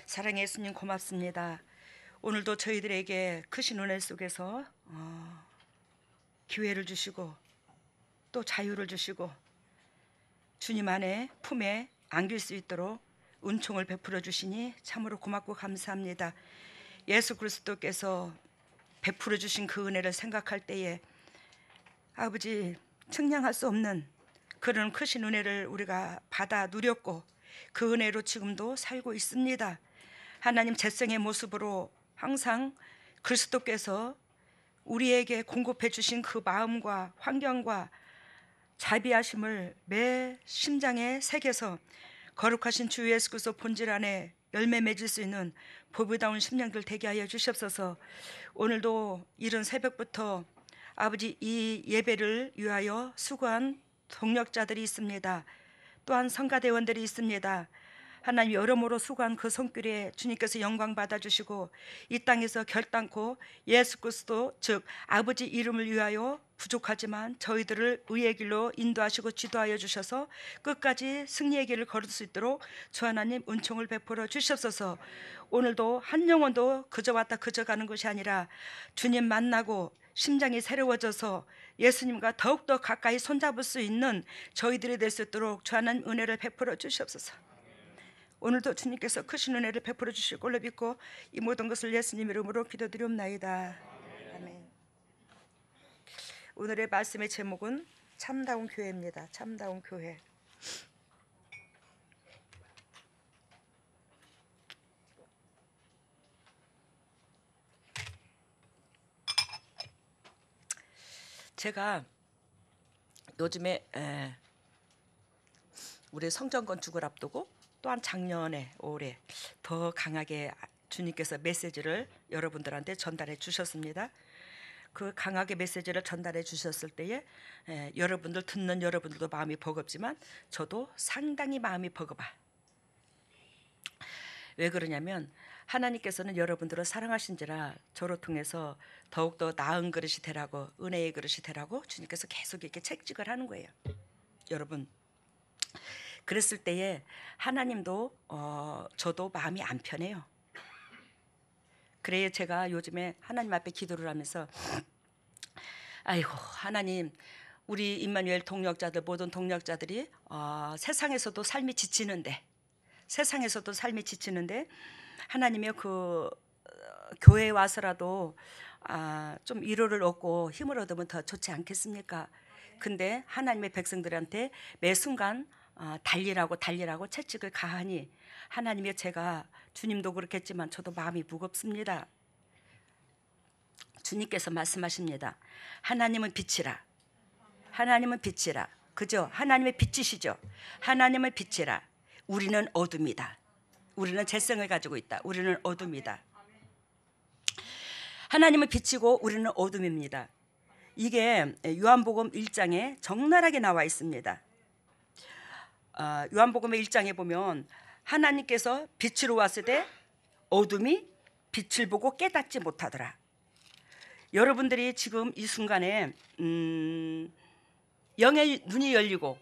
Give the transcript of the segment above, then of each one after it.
사랑의 예수님 고맙습니다. 오늘도 저희들에게 크신 은혜 속에서 기회를 주시고 또 자유를 주시고 주님 안에 품에 안길 수 있도록 은총을 베풀어 주시니 참으로 고맙고 감사합니다. 예수 그리스도께서 베풀어 주신 그 은혜를 생각할 때에 아버지 측량할 수 없는 그런 크신 은혜를 우리가 받아 누렸고 그 은혜로 지금도 살고 있습니다. 하나님 제성의 모습으로 항상 그리스도께서 우리에게 공급해 주신 그 마음과 환경과 자비하심을 매 심장에 새겨서 거룩하신 주 예수 그리스도 본질 안에 열매 맺을 수 있는 보배다운 심령들 되게 하여 주시옵소서. 오늘도 이른 새벽부터 아버지 이 예배를 위하여 수고한 동력자들이 있습니다. 또한 성가대원들이 있습니다. 하나님 여러모로 수고한 그 손길에 주님께서 영광 받아주시고 이 땅에서 결단코 예수 그리스도 즉 아버지 이름을 위하여 부족하지만 저희들을 의의 길로 인도하시고 지도하여 주셔서 끝까지 승리의 길을 걸을 수 있도록 주 하나님 은총을 베풀어 주시옵소서. 오늘도 한 영혼도 그저 왔다 그저 가는 것이 아니라 주님 만나고 심장이 새로워져서 예수님과 더욱더 가까이 손잡을 수 있는 저희들이 될 수 있도록 주 하나님 은혜를 베풀어 주시옵소서. 오늘도 주님께서 크신 은혜를 베풀어 주실 걸로 믿고 이 모든 것을 예수님 이름으로 기도드리옵나이다. 아멘. 오늘의 말씀의 제목은 참다운 교회입니다. 참다운 교회. 제가 요즘에 우리 성전 건축을 앞두고 또한 작년에 올해 더 강하게 주님께서 메시지를 여러분들한테 전달해 주셨습니다. 그 강하게 메시지를 전달해 주셨을 때에 여러분들 듣는 여러분들도 마음이 버겁지만 저도 상당히 마음이 버거워. 왜 그러냐면 하나님께서는 여러분들을 사랑하신지라 저로 통해서 더욱더 나은 그릇이 되라고 은혜의 그릇이 되라고 주님께서 계속 이렇게 채찍을 하는 거예요. 여러분 그랬을 때에 하나님도 저도 마음이 안 편해요. 그래요 제가 요즘에 하나님 앞에 기도를 하면서 아이고 하나님 우리 임마누엘 동력자들 모든 동력자들이 세상에서도 삶이 지치는데 하나님의 그 교회에 와서라도 좀 위로를 얻고 힘을 얻으면 더 좋지 않겠습니까? 근데 하나님의 백성들한테 매 순간 달리라고 채찍을 가하니 하나님의 제가 주님도 그렇겠지만 저도 마음이 무겁습니다. 주님께서 말씀하십니다. 하나님은 빛이라. 그죠? 하나님의 빛이시죠. 하나님은 빛이라. 우리는 어둠이다. 우리는 재성을 가지고 있다. 우리는 어둠이다. 하나님은 빛이고 우리는 어둠입니다. 이게 요한복음 1장에 적나라하게 나와 있습니다. 요한복음의 1장에 보면 하나님께서 빛으로 왔을 때 어둠이 빛을 보고 깨닫지 못하더라. 여러분들이 지금 이 순간에 영의 눈이 열리고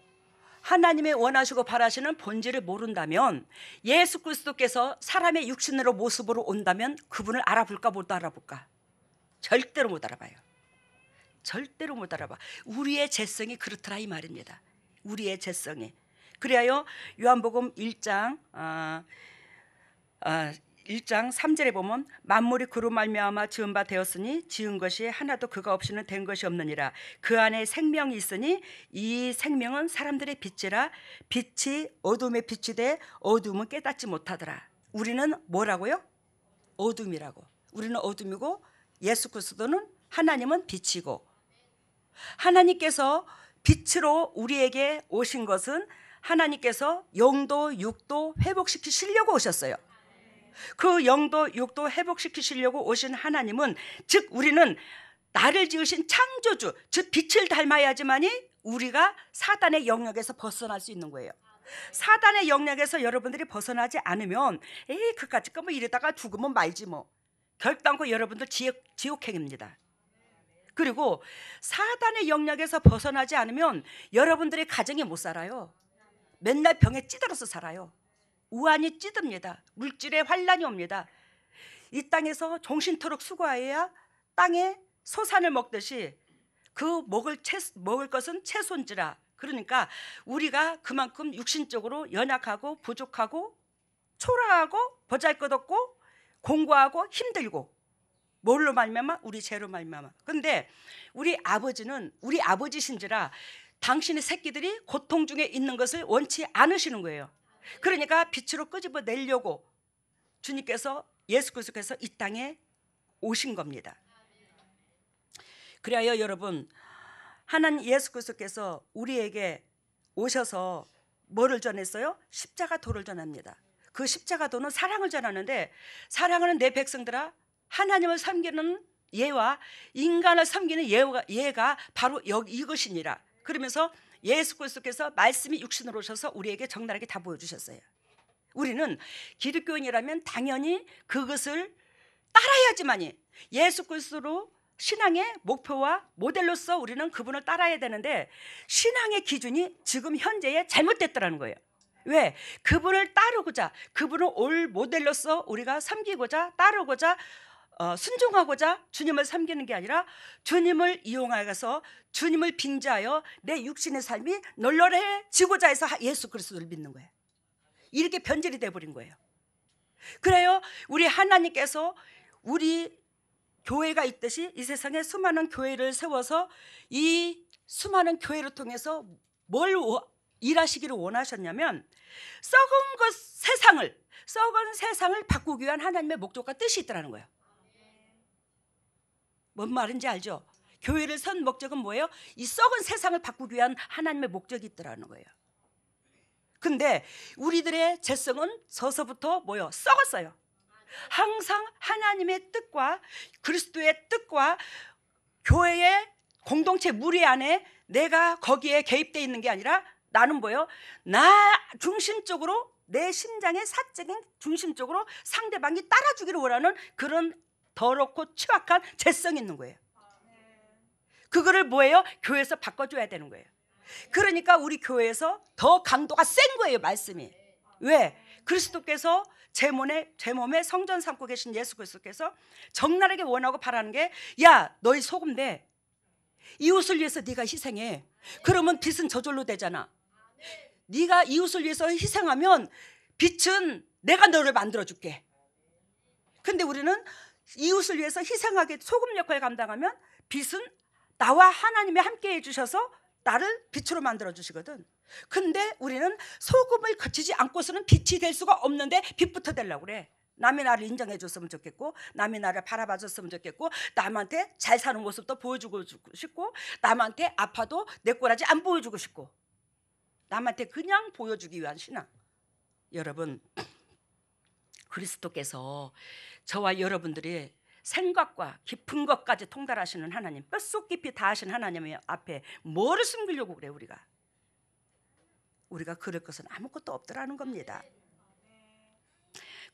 하나님의 원하시고 바라시는 본질을 모른다면 예수 그리스도께서 사람의 육신으로 모습으로 온다면 그분을 알아볼까 못 알아볼까? 절대로 못 알아봐요. 절대로 못 알아봐. 우리의 재성이 그렇더라 이 말입니다. 우리의 재성이. 그래야 요한복음 1장 3절에 보면 만물이 그로 말미암아 지은 바 되었으니 지은 것이 하나도 그가 없이는 된 것이 없느니라. 그 안에 생명이 있으니 이 생명은 사람들의 빛이라. 빛이 어둠의 빛이 돼 어둠은 깨닫지 못하더라. 우리는 뭐라고요? 어둠이라고. 우리는 어둠이고 예수 그리스도는 하나님은 빛이고 하나님께서 빛으로 우리에게 오신 것은 하나님께서 영도 육도 회복시키시려고 오셨어요. 그 영도 육도 회복시키시려고 오신 하나님은 즉 우리는 나를 지으신 창조주 즉 빛을 닮아야지만이 우리가 사단의 영역에서 벗어날 수 있는 거예요. 사단의 영역에서 여러분들이 벗어나지 않으면 에이 그까짓 거 뭐 이러다가 죽으면 말지 뭐 결단코 여러분들 지옥행입니다. 그리고 사단의 영역에서 벗어나지 않으면 여러분들의 가정이 못 살아요. 맨날 병에 찌들어서 살아요. 우환이 찌듭니다. 물질의 환란이 옵니다. 이 땅에서 종신토록 수고하여야 땅에 소산을 먹듯이 그 먹을 것은 채소인지라. 그러니까 우리가 그만큼 육신적으로 연약하고 부족하고 초라하고 보잘것없고 공고하고 힘들고, 뭘로 말미암아? 우리 죄로 말미암아. 그런데 우리 아버지는 우리 아버지신지라 당신의 새끼들이 고통 중에 있는 것을 원치 않으시는 거예요. 그러니까 빛으로 끄집어 내려고 주님께서, 예수 그리스도께서 이 땅에 오신 겁니다. 그래야 여러분, 하나님 예수 그리스도께서 우리에게 오셔서 뭐를 전했어요? 십자가도를 전합니다. 그 십자가도는 사랑을 전하는데, 사랑하는 내 백성들아, 하나님을 섬기는 예와 인간을 섬기는 예가 바로 이것이니라. 그러면서 예수 그리스도께서 말씀이 육신으로 오셔서 우리에게 적나라하게 다 보여주셨어요. 우리는 기독교인이라면 당연히 그것을 따라야지만이, 예수 그리스도로 신앙의 목표와 모델로서 우리는 그분을 따라야 되는데, 신앙의 기준이 지금 현재에 잘못됐더라는 거예요. 왜? 그분을 따르고자, 그분을 올 모델로서 우리가 섬기고자, 따르고자, 순종하고자 주님을 섬기는 게 아니라 주님을 이용하여서 주님을 빙자하여 내 육신의 삶이 널널해지고자 해서 예수 그리스도를 믿는 거예요. 이렇게 변질이 돼버린 거예요. 그래요, 우리 하나님께서 우리 교회가 있듯이 이 세상에 수많은 교회를 세워서 이 수많은 교회를 통해서 뭘 일하시기를 원하셨냐면, 썩은 세상을 바꾸기 위한 하나님의 목적과 뜻이 있더라는 거예요. 뭔 말인지 알죠? 교회를 선 목적은 뭐예요? 이 썩은 세상을 바꾸기 위한 하나님의 목적이 있더라는 거예요. 근데 우리들의 죄성은 서서부터 뭐예요? 썩었어요. 항상 하나님의 뜻과 그리스도의 뜻과 교회의 공동체 무리 안에 내가 거기에 개입되어 있는 게 아니라, 나는 뭐예요? 나 중심적으로, 내 심장의 사적인 중심적으로 상대방이 따라주기를 원하는 그런 더럽고 추악한 죄성이 있는 거예요. 그거를 뭐예요? 교회에서 바꿔줘야 되는 거예요. 그러니까 우리 교회에서 더 강도가 센 거예요, 말씀이. 왜? 그리스도께서 제 몸에 성전 삼고 계신 예수 그리스도께서 적나라하게 원하고 바라는 게, 야, 너희 소금돼. 이웃을 위해서 네가 희생해. 그러면 빛은 저절로 되잖아. 네가 이웃을 위해서 희생하면 빛은 내가 너를 만들어줄게. 근데 우리는 이웃을 위해서 희생하게 소금 역할을 감당하면 빛은 나와 하나님이 함께 해주셔서 나를 빛으로 만들어 주시거든. 근데 우리는 소금을 거치지 않고서는 빛이 될 수가 없는데 빛부터 되려고 그래. 남이 나를 인정해 줬으면 좋겠고, 남이 나를 바라봐 줬으면 좋겠고, 남한테 잘 사는 모습도 보여주고 싶고, 남한테 아파도 내 꼬라지 안 보여주고 싶고, 남한테 그냥 보여주기 위한 신앙. 여러분, 그리스도께서 저와 여러분들이 생각과 깊은 것까지 통달하시는 하나님, 뼛속 깊이 다 하신 하나님 앞에 뭐를 숨기려고 그래? 우리가 그럴 것은 아무것도 없더라는 겁니다.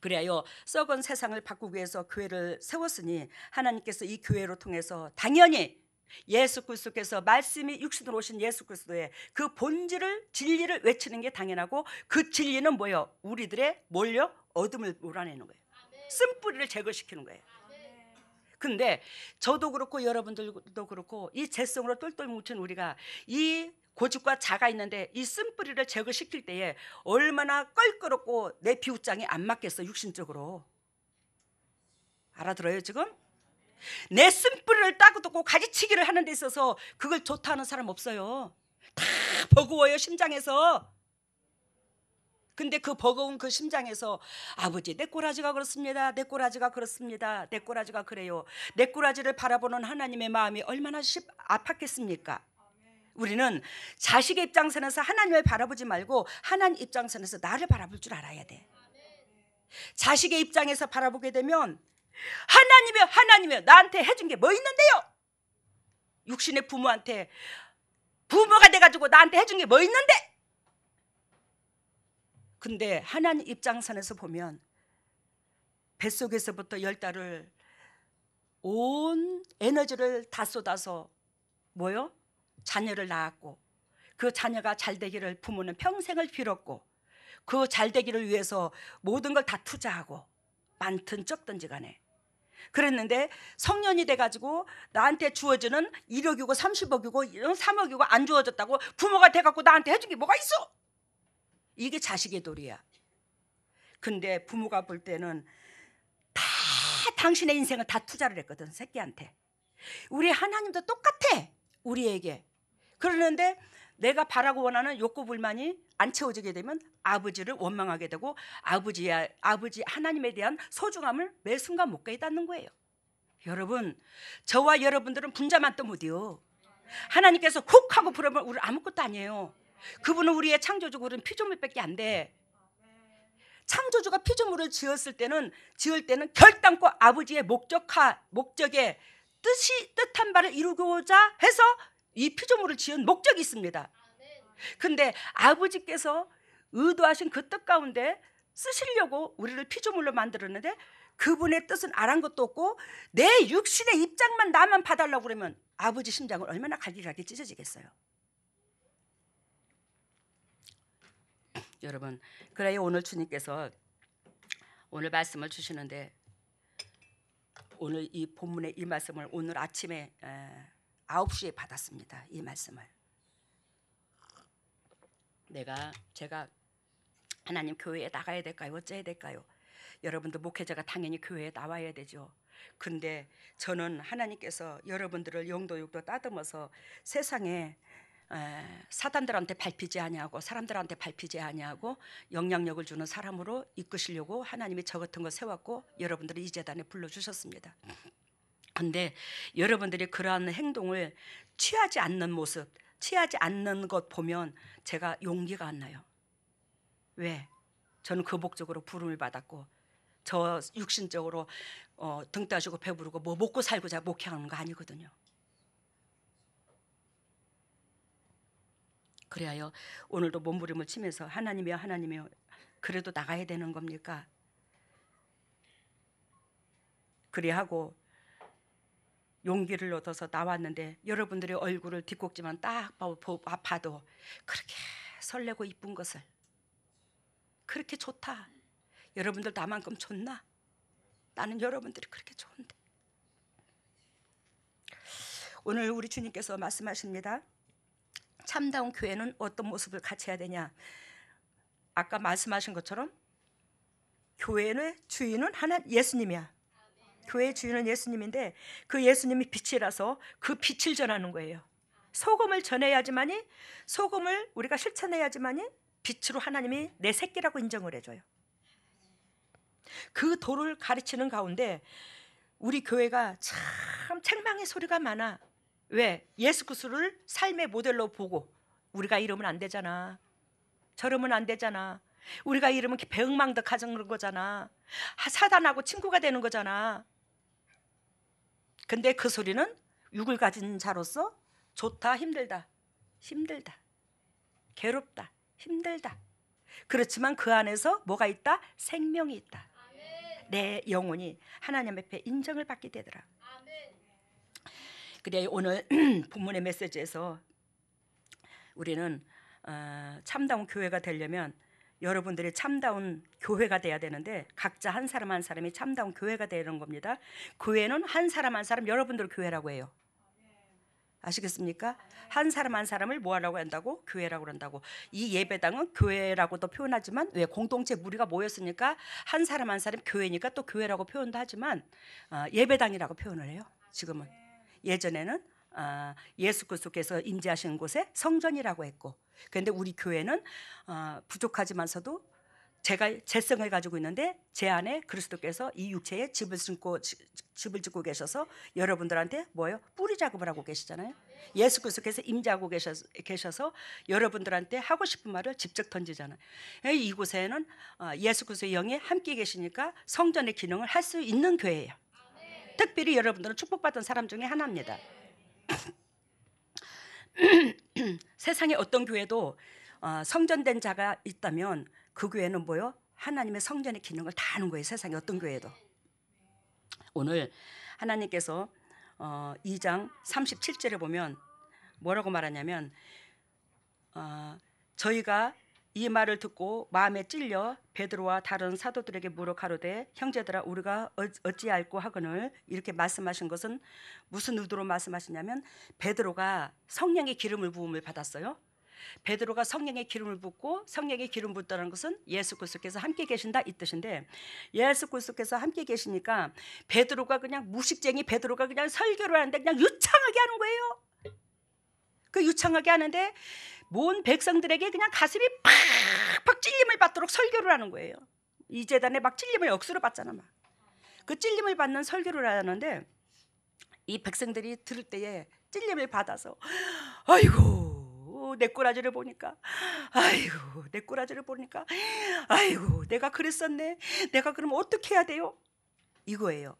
그래요, 썩은 세상을 바꾸기 위해서 교회를 세웠으니 하나님께서 이 교회로 통해서 당연히 예수 그리스도께서 말씀이 육신으로 오신 예수 그리스도의 그 본질을, 진리를 외치는 게 당연하고, 그 진리는 뭐예요? 우리들의 뭘요? 어둠을 몰아내는 거예요. 쓴뿌리를 제거시키는 거예요. 근데 저도 그렇고 여러분들도 그렇고 이 죄성으로 똘똘 뭉친 우리가 이 고집과 자가 있는데 이 쓴뿌리를 제거시킬 때에 얼마나 껄끄럽고 내 비웃장이 안 맞겠어, 육신적으로. 알아들어요 지금? 내 쓴뿌리를 따고 가지치기를 하는 데 있어서 그걸 좋다 하는 사람 없어요. 다 버거워요, 심장에서. 근데 그 버거운 그 심장에서 아버지, 내 꼬라지가 그렇습니다, 내 꼬라지가 그렇습니다, 내 꼬라지가 그래요. 내 꼬라지를 바라보는 하나님의 마음이 얼마나 아팠겠습니까? 우리는 자식의 입장선에서 하나님을 바라보지 말고 하나님 입장선에서 나를 바라볼 줄 알아야 돼. 자식의 입장에서 바라보게 되면 하나님이여 나한테 해준 게 뭐 있는데요? 육신의 부모한테, 부모가 돼가지고 나한테 해준 게 뭐 있는데? 근데 하나님 입장선에서 보면 뱃속에서부터 10달을 온 에너지를 다 쏟아서 뭐요? 자녀를 낳았고, 그 자녀가 잘 되기를 부모는 평생을 빌었고, 그 잘되기를 위해서 모든 걸 다 투자하고 많든 적든지 간에 그랬는데 성년이 돼가지고 나한테 주어지는 1억이고 30억이고 3억이고 안 주어졌다고 부모가 돼갖고 나한테 해준 게 뭐가 있어? 이게 자식의 도리야. 근데 부모가 볼 때는 다 당신의 인생을 다 투자를 했거든, 새끼한테. 우리 하나님도 똑같아, 우리에게. 그러는데 내가 바라고 원하는 욕구 불만이 안 채워지게 되면 아버지를 원망하게 되고 아버지 하나님에 대한 소중함을 매 순간 못 깨닫는 거예요. 여러분, 저와 여러분들은 분자만 또 못해요. 하나님께서 훅 하고 부르면 우리 아무것도 아니에요. 그분은 우리의 창조주고 우리는 피조물밖에 안 돼. 창조주가 피조물을 지을 때는 결단코 아버지의 목적에 뜻한 바를 이루고자 해서 이 피조물을 지은 목적이 있습니다. 근데 아버지께서 의도하신 그 뜻 가운데 쓰시려고 우리를 피조물로 만들었는데 그분의 뜻은 아란 것도 없고 내 육신의 입장만 나만 봐달라고 그러면 아버지 심장을 얼마나 갈기갈기 찢어지겠어요. 여러분, 그래야 오늘 주님께서 오늘 말씀을 주시는데 오늘 이 본문의 이 말씀을 오늘 아침에 9시에 받았습니다. 이 말씀을 제가 하나님 교회에 나가야 될까요? 어째야 될까요? 여러분도 목회자가 당연히 교회에 나와야 되죠. 근데 저는 하나님께서 여러분들을 용도 따듬어서 세상에 사단들한테 밟히지 아니하고 사람들한테 밟히지 아니하고 영향력을 주는 사람으로 이끄시려고 하나님이 저 같은 거 세웠고 여러분들을 이 재단에 불러주셨습니다. 근데 여러분들이 그러한 행동을 취하지 않는 모습, 취하지 않는 것 보면 제가 용기가 안 나요. 왜? 저는 그 목적으로 부름을 받았고 저 육신적으로 등 따시고 배부르고 뭐 먹고 살고자 목회하는 거 아니거든요. 그래야 오늘도 몸부림을 치면서 하나님이여 그래도 나가야 되는 겁니까? 그래 하고 용기를 얻어서 나왔는데 여러분들의 얼굴을 뒷꼭지만 딱 봐도 그렇게 설레고 이쁜 것을 그렇게 좋다. 여러분들 나만큼 좋나? 나는 여러분들이 그렇게 좋은데. 오늘 우리 주님께서 말씀하십니다. 참다운 교회는 어떤 모습을 갖춰야 되냐? 아까 말씀하신 것처럼 교회의 주인은 예수님이야. 교회의 주인은 예수님인데 그 예수님이 빛이라서 그 빛을 전하는 거예요. 소금을 전해야지만이 소금을 우리가 실천해야지만이 빛으로 하나님이 내 새끼라고 인정을 해줘요. 그 도를 가르치는 가운데 우리 교회가 참 책망의 소리가 많아. 왜? 예수 그리스도를 삶의 모델로 보고 우리가 이러면 안 되잖아. 저러면 안 되잖아. 우리가 이러면 배응망덕 하는 거잖아. 사단하고 친구가 되는 거잖아. 근데 그 소리는 육을 가진 자로서 좋다, 힘들다, 괴롭다, 힘들다. 그렇지만 그 안에서 뭐가 있다? 생명이 있다. 내 영혼이 하나님 앞에 인정을 받게 되더라. 그래 오늘 본문의 메시지에서 우리는 참다운 교회가 되려면 여러분들이 참다운 교회가 돼야 되는데 각자 한 사람 한 사람이 참다운 교회가 되는 겁니다. 교회는 한 사람 한 사람 여러분들 교회라고 해요. 아시겠습니까? 한 사람 한 사람을 뭐 하라고 한다고? 교회라고 한다고. 이 예배당은 교회라고도 표현하지만 왜 공동체 무리가 모였으니까 한 사람 한 사람 교회니까 또 교회라고 표현도 하지만 예배당이라고 표현을 해요. 지금은. 예전에는 예수 그리스도께서 임재하시는 곳에 성전이라고 했고, 그런데 우리 교회는 부족하지만서도 제가 재성을 가지고 있는데 제 안에 그리스도께서 이 육체에 집을 짓고 계셔서 여러분들한테 뭐예요? 뿌리 작업을 하고 계시잖아요. 예수 그리스도께서 임재하고 계셔서 여러분들한테 하고 싶은 말을 직접 던지잖아요. 이곳에는 예수 그리스도의 영이 함께 계시니까 성전의 기능을 할 수 있는 교회예요. 특별히 여러분들은 축복받은 사람 중에 하나입니다. 세상에 어떤 교회도 성전된 자가 있다면 그 교회는 뭐요? 하나님의 성전의 기능을 다 하는 거예요. 세상에 어떤 교회도. 오늘 하나님께서 2장 37절에 보면 뭐라고 말하냐면 저희가 이 말을 듣고 마음에 찔려 베드로와 다른 사도들에게 물어 가로되 형제들아 우리가 어찌할꼬 하거늘 이렇게 말씀하신 것은 무슨 의도로 말씀하시냐면 베드로가 성령의 기름을 부음을 받았어요. 베드로가 성령의 기름을 붓고 성령의 기름 붓다는 것은 예수 그리스도께서 함께 계신다 이 뜻인데 예수 그리스도께서 함께 계시니까 베드로가 그냥 무식쟁이 베드로가 그냥 설교를 하는데 그냥 유창하게 하는 거예요. 그 유창하게 하는데 온 백성들에게 그냥 가슴이 팍팍 찔림을 받도록 설교를 하는 거예요. 이 재단에 막 찔림을 억수로 받잖아. 막. 그 찔림을 받는 설교를 하는데 이 백성들이 들을 때에 찔림을 받아서 아이고 내 꼬라지를 보니까 아이고 내 꼬라지를 보니까 아이고 내가 그랬었네. 내가 그러면 어떻게 해야 돼요? 이거예요.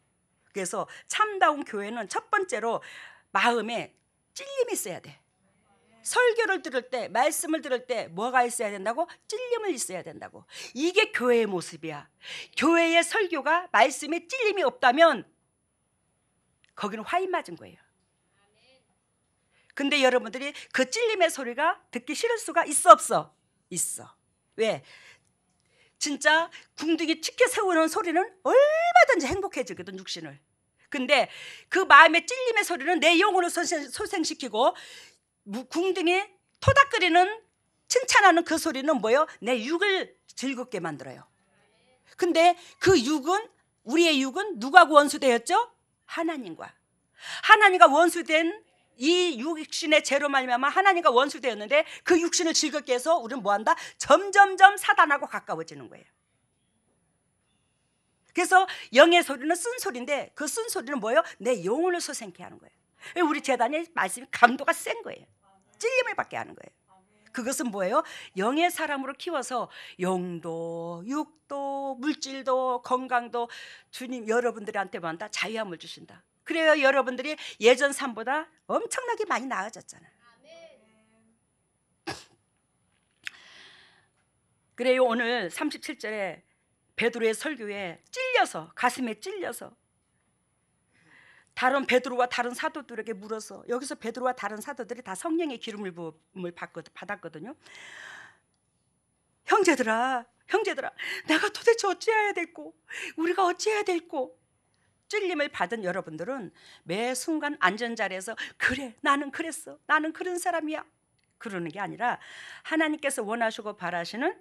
그래서 참다운 교회는 첫 번째로 마음에 찔림이 있어야 돼. 설교를 들을 때 말씀을 들을 때 뭐가 있어야 된다고? 찔림을 있어야 된다고. 이게 교회의 모습이야. 교회의 설교가 말씀에 찔림이 없다면 거기는 화인 맞은 거예요. 근데 여러분들이 그 찔림의 소리가 듣기 싫을 수가 있어 없어? 있어. 왜? 진짜 궁둥이 치켜 세우는 소리는 얼마든지 행복해지거든 육신을. 근데 그 마음의 찔림의 소리는 내 영혼을 소생시키고 궁둥이 토닥거리는 칭찬하는 그 소리는 뭐예요? 내 육을 즐겁게 만들어요. 근데 그 육은 우리의 육은 누가 원수되었죠? 하나님과. 하나님과 원수된 이 육신의 죄로 말미암아 하나님과 원수되었는데 그 육신을 즐겁게 해서 우리는 뭐한다? 점점점 사단하고 가까워지는 거예요. 그래서 영의 소리는 쓴소리인데 그 쓴소리는 뭐예요? 내 영혼을 소생케 하는 거예요. 우리 재단의 말씀이 강도가 센 거예요. 찔림을 받게 하는 거예요. 그것은 뭐예요? 영의 사람으로 키워서 영도 육도 물질도 건강도 주님 여러분들한테만 다 자유함을 주신다. 그래요 여러분들이 예전 삶보다 엄청나게 많이 나아졌잖아요. 그래요 오늘 37절에 베드로의 설교에 찔려서 가슴에 찔려서 다른 베드로와 다른 사도들에게 물어서 여기서 베드로와 다른 사도들이 다 성령의 기름을 부음을 받았거든요. 형제들아 내가 도대체 어찌해야 될꼬 우리가 어찌해야 될꼬 찔림을 받은 여러분들은 매 순간 앉은 자리에서 그래 나는 그랬어 나는 그런 사람이야 그러는 게 아니라 하나님께서 원하시고 바라시는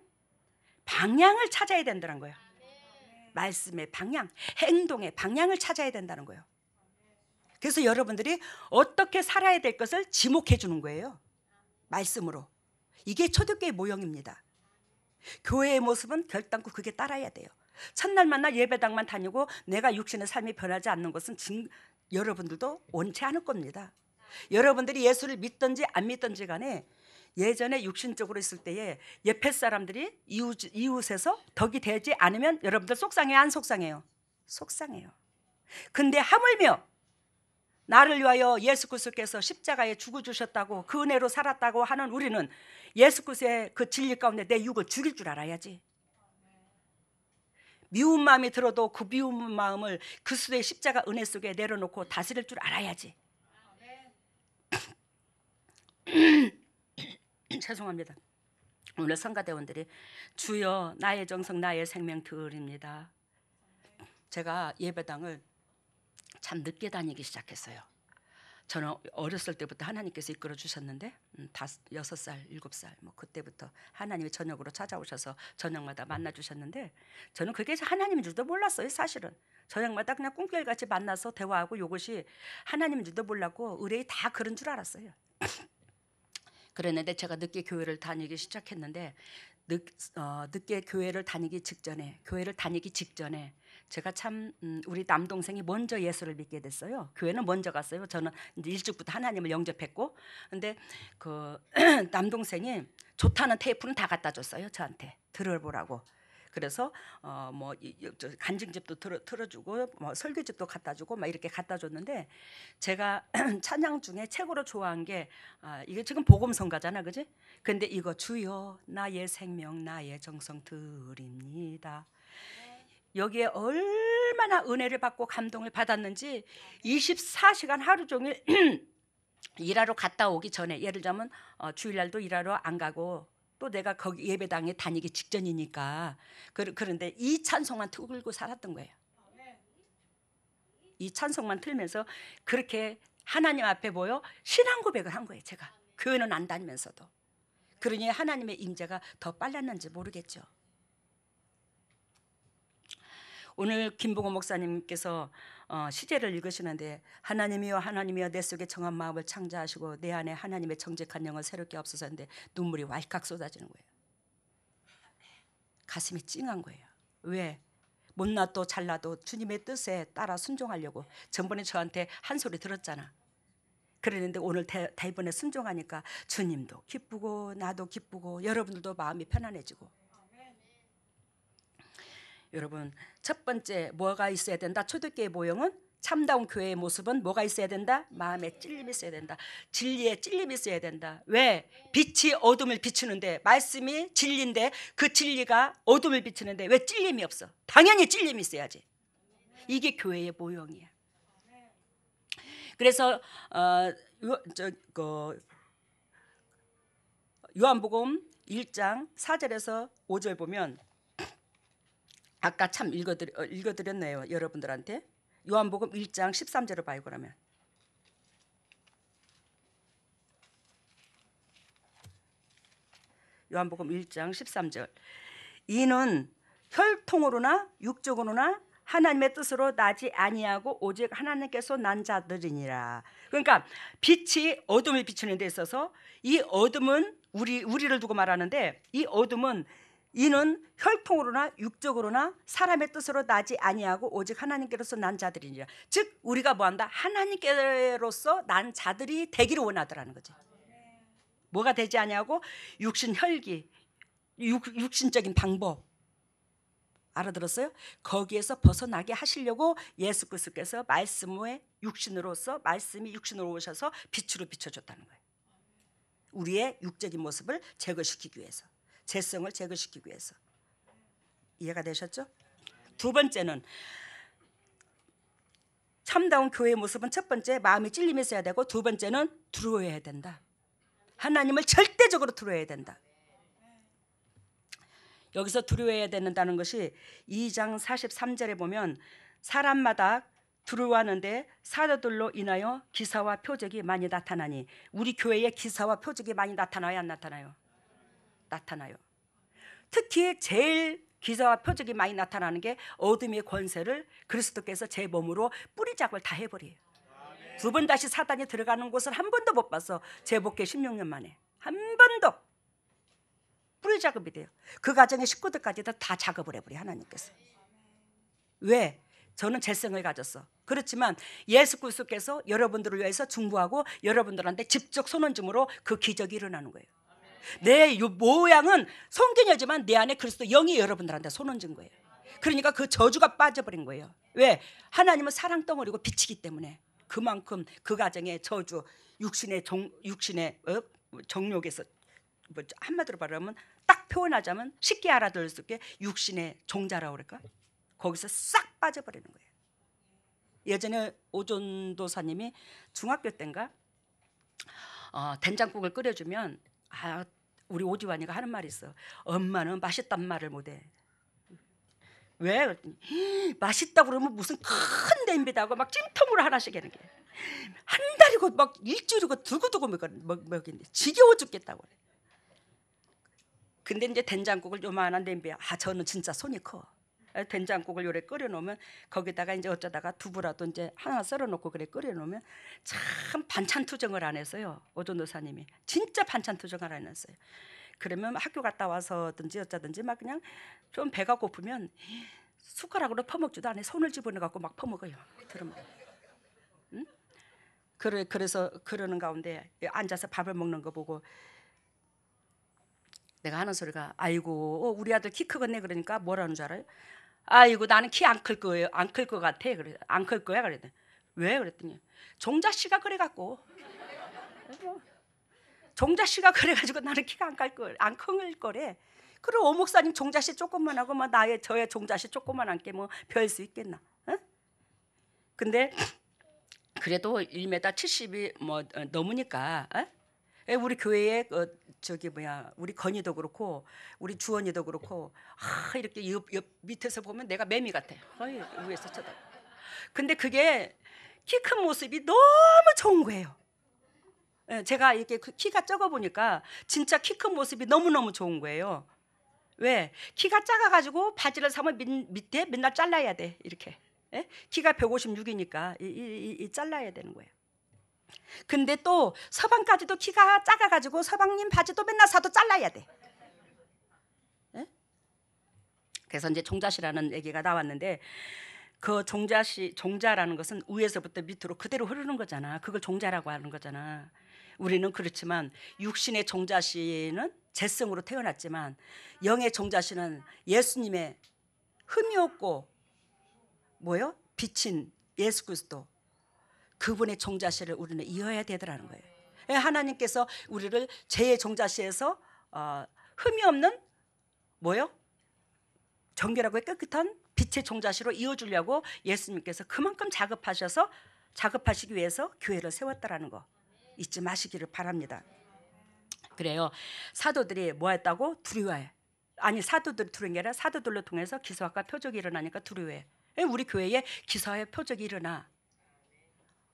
방향을 찾아야 된다는 거예요. 말씀의 방향 행동의 방향을 찾아야 된다는 거예요. 그래서 여러분들이 어떻게 살아야 될 것을 지목해 주는 거예요. 말씀으로. 이게 초대교회 모형입니다. 교회의 모습은 결단코 그게 따라야 돼요. 첫날 만날 예배당만 다니고 내가 육신의 삶이 변하지 않는 것은 여러분들도 원치 않을 겁니다. 여러분들이 예수를 믿든지 안 믿든지 간에 예전에 육신적으로 있을 때에 옆에 사람들이 이웃에서 덕이 되지 않으면 여러분들 속상해요 안 속상해요? 속상해요. 근데 하물며 나를 위하여 예수 그리스도께서 십자가에 죽어주셨다고 그 은혜로 살았다고 하는 우리는 예수 그리스도의 그 진리 가운데 내 육을 죽일 줄 알아야지. 미운 마음이 들어도 그 미운 마음을 그리스도의 십자가 은혜 속에 내려놓고 다스릴 줄 알아야지. 죄송합니다. 오늘 성가대원들이 주여 나의 정성 나의 생명 드립니다. 제가 예배당을 참 늦게 다니기 시작했어요. 저는 어렸을 때부터 하나님께서 이끌어 주셨는데 6살, 7살 뭐 그때부터 하나님이 저녁으로 찾아오셔서 저녁마다 만나 주셨는데 저는 그게 하나님인 줄도 몰랐어요. 사실은 저녁마다 그냥 꿈결같이 만나서 대화하고 이것이 하나님인 줄도 몰랐고 의뢰이 다 그런 줄 알았어요. 그랬는데 제가 늦게 교회를 다니기 시작했는데 늦게 교회를 다니기 직전에 제가 참 우리 남동생이 먼저 예수를 믿게 됐어요. 교회는 먼저 갔어요. 저는 이제 일찍부터 하나님을 영접했고, 근데 그 남동생이 좋다는 테이프는 다 갖다 줬어요. 저한테 들어보라고. 그래서 뭐 간증집도 틀어주고 뭐 설교집도 갖다 주고 막 이렇게 갖다 줬는데 제가 찬양 중에 최고로 좋아한 게 이게 지금 복음성가잖아, 그지? 근데 이거 주여 나의 생명 나의 정성 드립니다. 여기에 얼마나 은혜를 받고 감동을 받았는지 24시간 하루 종일 일하러 갔다 오기 전에 예를 들자면 주일날도 일하러 안 가고 또 내가 거기 예배당에 다니기 직전이니까 그런데 이 찬송만 틀고 살았던 거예요. 이 찬송만 틀면서 그렇게 하나님 앞에 모여 신앙 고백을 한 거예요. 제가 교회는 안 다니면서도. 그러니 하나님의 임재가 더 빨랐는지 모르겠죠. 오늘 김봉호 목사님께서 시제를 읽으시는데 하나님이여 하나님이여 내 속에 정한 마음을 창조하시고 내 안에 하나님의 정직한 영을 새롭게 없어서 했는데 눈물이 왈칵 쏟아지는 거예요. 가슴이 찡한 거예요. 왜? 못나도 잘나도 주님의 뜻에 따라 순종하려고 전번에 저한테 한 소리 들었잖아. 그랬는데 오늘 대본에 순종하니까 주님도 기쁘고 나도 기쁘고 여러분들도 마음이 편안해지고. 여러분 첫 번째 뭐가 있어야 된다? 초대교회 모형은 참다운 교회의 모습은 뭐가 있어야 된다? 마음에 찔림이 있어야 된다. 진리에 찔림이 있어야 된다. 왜? 빛이 어둠을 비추는데 말씀이 진리인데 그 진리가 어둠을 비추는데 왜 찔림이 없어? 당연히 찔림이 있어야지. 이게 교회의 모형이야. 그래서 요한복음 1장 4절에서 5절 보면 아까 참 읽어드렸네요. 여러분들한테. 요한복음 1장 13절을 봐요. 그러면 요한복음 1장 13절 이는 혈통으로나 육적으로나 하나님의 뜻으로 나지 아니하고 오직 하나님께서 난 자들이니라. 그러니까 빛이 어둠을 비추는 데 있어서 이 어둠은 우리를 두고 말하는데 이 어둠은 이는 혈통으로나 육적으로나 사람의 뜻으로 나지 아니하고 오직 하나님께로서 난 자들이니라. 즉 우리가 뭐한다? 하나님께로서 난 자들이 되기를 원하더라는 거지. 뭐가 되지 아니하고 육신 혈기, 육신적인 방법 알아들었어요? 거기에서 벗어나게 하시려고 예수 그리스도께서 말씀의 육신으로서 말씀이 육신으로 오셔서 빛으로 비춰줬다는 거예요. 우리의 육적인 모습을 제거시키기 위해서, 죄성을 제거시키기 위해서. 이해가 되셨죠? 두 번째는 참다운 교회의 모습은 첫 번째 마음이 찔림이 있어야 되고 두 번째는 두려워해야 된다. 하나님을 절대적으로 두려워해야 된다. 여기서 두려워해야 된다는 것이 2장 43절에 보면 사람마다 두려워하는데 사도들로 인하여 기사와 표적이 많이 나타나니 우리 교회에 기사와 표적이 많이 나타나요? 안 나타나요? 나타나요. 특히 제일 기사와 표적이 많이 나타나는 게 어둠의 권세를 그리스도께서 제 몸으로 뿌리작을 다 해버려요. 두 번 다시 사단이 들어가는 곳을 한 번도 못 봤어. 제 복귀 16년 만에 한 번도. 뿌리 작업이 돼요. 그 가정의 식구들까지도 다 작업을 해버려 하나님께서. 왜? 저는 재성을 가졌어. 그렇지만 예수 그리스도께서 여러분들을 위해서 중보하고 여러분들한테 직접 손얹음으로 그 기적이 일어나는 거예요. 내 모양은 성견이지만 내 안에 그리스도 영이 여러분들한테 손얹은 거예요. 그러니까 그 저주가 빠져버린 거예요. 왜? 하나님은 사랑 덩어리고 빛이기 때문에 그만큼 그 가정의 저주, 육신의 정욕에서 한마디로 말하면 딱 표현하자면 쉽게 알아들을 수 있게 육신의 종자라고 그럴까? 거기서 싹 빠져버리는 거예요. 예전에 오존도사님이 중학교 때인가 된장국을 끓여주면 우리 오지환이가 하는 말이 있어. 엄마는 맛있단 말을 못해. 왜? 그랬더니 맛있다고 그러면 무슨 큰 냄비다고 막 찜통으로 하나씩 하는 게 한 달이고 막 일주일이고 두고두고 먹이는데 지겨워 죽겠다고 그래. 근데 이제 된장국을 요만한 냄비야. 저는 진짜 손이 커. 된장국을 요래 끓여놓으면 거기다가 이제 어쩌다가 두부라도 이제 하나 썰어놓고 그래 끓여놓으면 참 반찬 투정을 안 했어요. 오존도사님이 진짜 반찬 투정을 안 했어요. 그러면 학교 갔다 와서든지 어쩌든지 막 그냥 좀 배가 고프면 숟가락으로 퍼먹지도 않아. 손을 집어넣어갖고 막 퍼먹어요. 들으면. 응? 그래서 그러는 가운데 앉아서 밥을 먹는 거 보고 내가 하는 소리가 아이고 우리 아들 키 크겠네. 그러니까 뭐라는 줄 알아요? 아이고 나는 키 안 클 거예요. 안 클 것 같아. 그래 안 클 거야. 그랬더니 왜? 그랬더니 종자 씨가 그래갖고 종자 씨가 그래가지고 나는 키가 안 클 거래. 그럼 오 목사님 종자 씨 조금만 하고 뭐 저의 종자 씨 조금만 한게 뭐 별 수 있겠나? 어? 근데 그래도 1m 70이 뭐 넘으니까 우리 교회에 저기 뭐야 우리 건이도 그렇고 우리 주원이도 그렇고 이렇게 옆 밑에서 보면 내가 매미 같아. 위에서 쳐다. 근데 그게 키 큰 모습이 너무 좋은 거예요. 제가 이렇게 키가 작아 보니까 진짜 키 큰 모습이 너무너무 좋은 거예요. 왜? 키가 작아가지고 바지를 사면 밑에 맨날 잘라야 돼. 이렇게. 키가 156이니까 이 잘라야 되는 거예요. 근데 또 서방까지도 키가 작아가지고 서방님 바지도 맨날 사도 잘라야 돼. 그래서 이제 종자시라는 얘기가 나왔는데 그 종자라는 것은 위에서부터 밑으로 그대로 흐르는 거잖아. 그걸 종자라고 하는 거잖아. 우리는 그렇지만 육신의 종자씨는 재성으로 태어났지만 영의 종자씨는 예수님의 흠이 없고 뭐요? 빛인 예수 그리스도 그분의 종자씨를 우리는 이어야 되더라는 거예요. 하나님께서 우리를 죄의 종자씨에서 흠이 없는 뭐요? 정결하고 깨끗한 빛의 종자씨로 이어주려고 예수님께서 그만큼 작업하시기 위해서 교회를 세웠다라는 거 잊지 마시기를 바랍니다. 그래요. 사도들이 뭐 했다고? 두려워해. 아니 사도들이 두려운 게 아니라 사도들로 통해서 기사와 표적이 일어나니까 두려워해. 우리 교회에 기사와 표적이 일어나.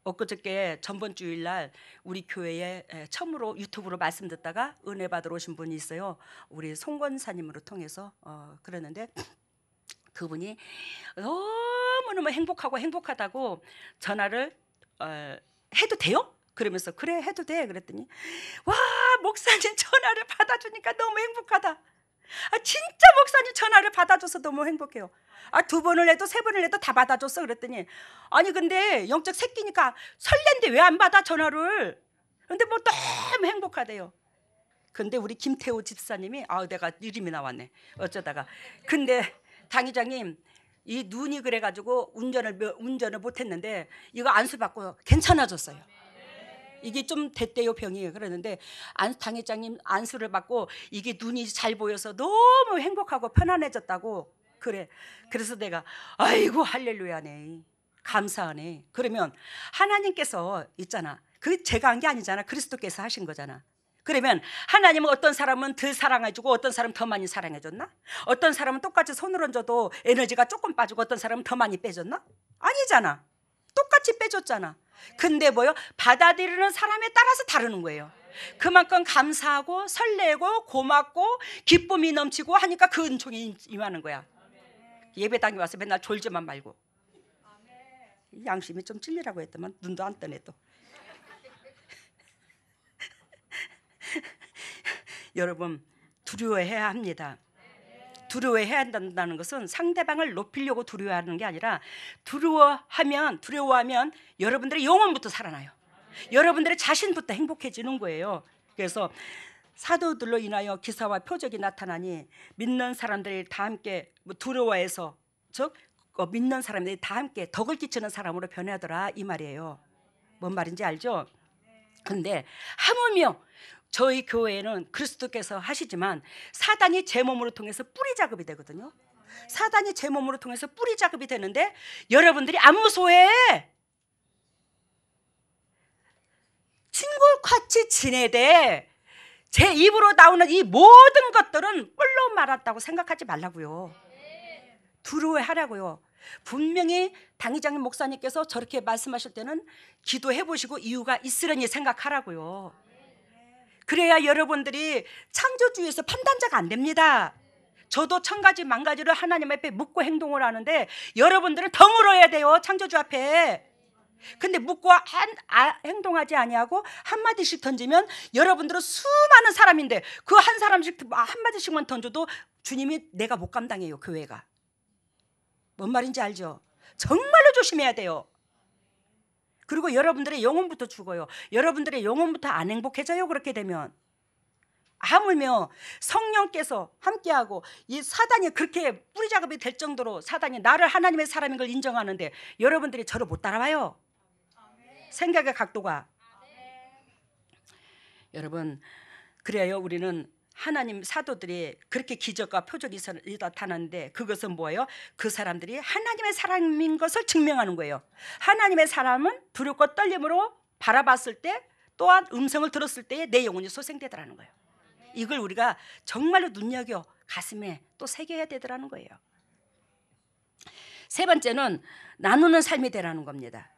엊그저께 전번 주일날 우리 교회에 처음으로 유튜브로 말씀 듣다가 은혜 받으러 오신 분이 있어요. 우리 송권사님으로 통해서 그러는데 그분이 너무너무 행복하다고 전화를 해도 돼요? 그러면서 그래 해도 돼 그랬더니 와 목사님 전화를 받아주니까 너무 행복하다. 진짜 목사님 전화를 받아줘서 너무 행복해요. 2번을 해도 3번을 해도 다 받아줬어 그랬더니 아니 근데 영적 새끼니까 설렌데 왜 안 받아 전화를. 근데 뭐 너무 행복하대요. 근데 우리 김태호 집사님이 내가 이름이 나왔네 어쩌다가. 근데 당회장님 이 눈이 그래가지고 운전을 못했는데 이거 안수 받고 괜찮아졌어요. 이게 좀 됐대요 병이. 그러는데 당회장님 안수를 받고 이게 눈이 잘 보여서 너무 행복하고 편안해졌다고 그래. 그래서 내가 아이고 할렐루야네 감사하네. 그러면 하나님께서 있잖아. 그 제가 한 게 아니잖아. 그리스도께서 하신 거잖아. 그러면 하나님은 어떤 사람은 덜 사랑해주고 어떤 사람은 더 많이 사랑해줬나? 어떤 사람은 똑같이 손을 얹어도 에너지가 조금 빠지고 어떤 사람은 더 많이 빼줬나? 아니잖아. 똑같이 빼줬잖아. 근데 뭐요? 받아들이는 사람에 따라서 다르는 거예요. 그만큼 감사하고 설레고 고맙고 기쁨이 넘치고 하니까 그 은총이 임하는 거야. 예배당에 와서 맨날 졸지만 말고. 양심이 좀 찔리라고 했더만 눈도 안 뜨네 또. 여러분 두려워해야 합니다. 두려워해야 한다는 것은 상대방을 높이려고 두려워하는 게 아니라 두려워하면 여러분들의 영혼부터 살아나요. 여러분들의 자신부터 행복해지는 거예요. 그래서 사도들로 인하여 기사와 표적이 나타나니 믿는 사람들이 다 함께 두려워해서 즉 믿는 사람들이 다 함께 덕을 끼치는 사람으로 변하더라 이 말이에요. 뭔 말인지 알죠? 근데 하물며 저희 교회에는 그리스도께서 하시지만 사단이 제 몸으로 통해서 뿌리 작업이 되거든요. 사단이 제 몸으로 통해서 뿌리 작업이 되는데 여러분들이 안 무서워해. 친구같이 지내되 제 입으로 나오는 이 모든 것들은 뿔로 말았다고 생각하지 말라고요. 두려워하라고요. 분명히 당회장님 목사님께서 저렇게 말씀하실 때는 기도해 보시고 이유가 있으려니 생각하라고요. 그래야 여러분들이 창조주에서 판단자가 안 됩니다. 저도 1000가지 만가지를 하나님 앞에 묻고 행동을 하는데 여러분들은 더 물어야 돼요. 창조주 앞에. 근데 묻고 행동하지 아니하고 한마디씩 던지면 여러분들은 수많은 사람인데 그 한 사람씩 한마디씩만 던져도 주님이 내가 못 감당해요. 교회가. 뭔 말인지 알죠? 정말로 조심해야 돼요. 그리고 여러분들의 영혼부터 죽어요. 여러분들의 영혼부터 안 행복해져요. 그렇게 되면. 하물며 성령께서 함께하고 이 사단이 그렇게 뿌리 작업이 될 정도로 사단이 나를 하나님의 사람인 걸 인정하는데 여러분들이 저를 못 따라와요. 생각의 각도가. 여러분 그래요. 우리는 하나님 사도들이 그렇게 기적과 표적이 나타났는데 그것은 뭐예요? 그 사람들이 하나님의 사람인 것을 증명하는 거예요. 하나님의 사람은 두렵고 떨림으로 바라봤을 때 또한 음성을 들었을 때에 내 영혼이 소생되더라는 거예요. 이걸 우리가 정말로 눈여겨 가슴에 또 새겨야 되더라는 거예요. 세 번째는 나누는 삶이 되라는 겁니다.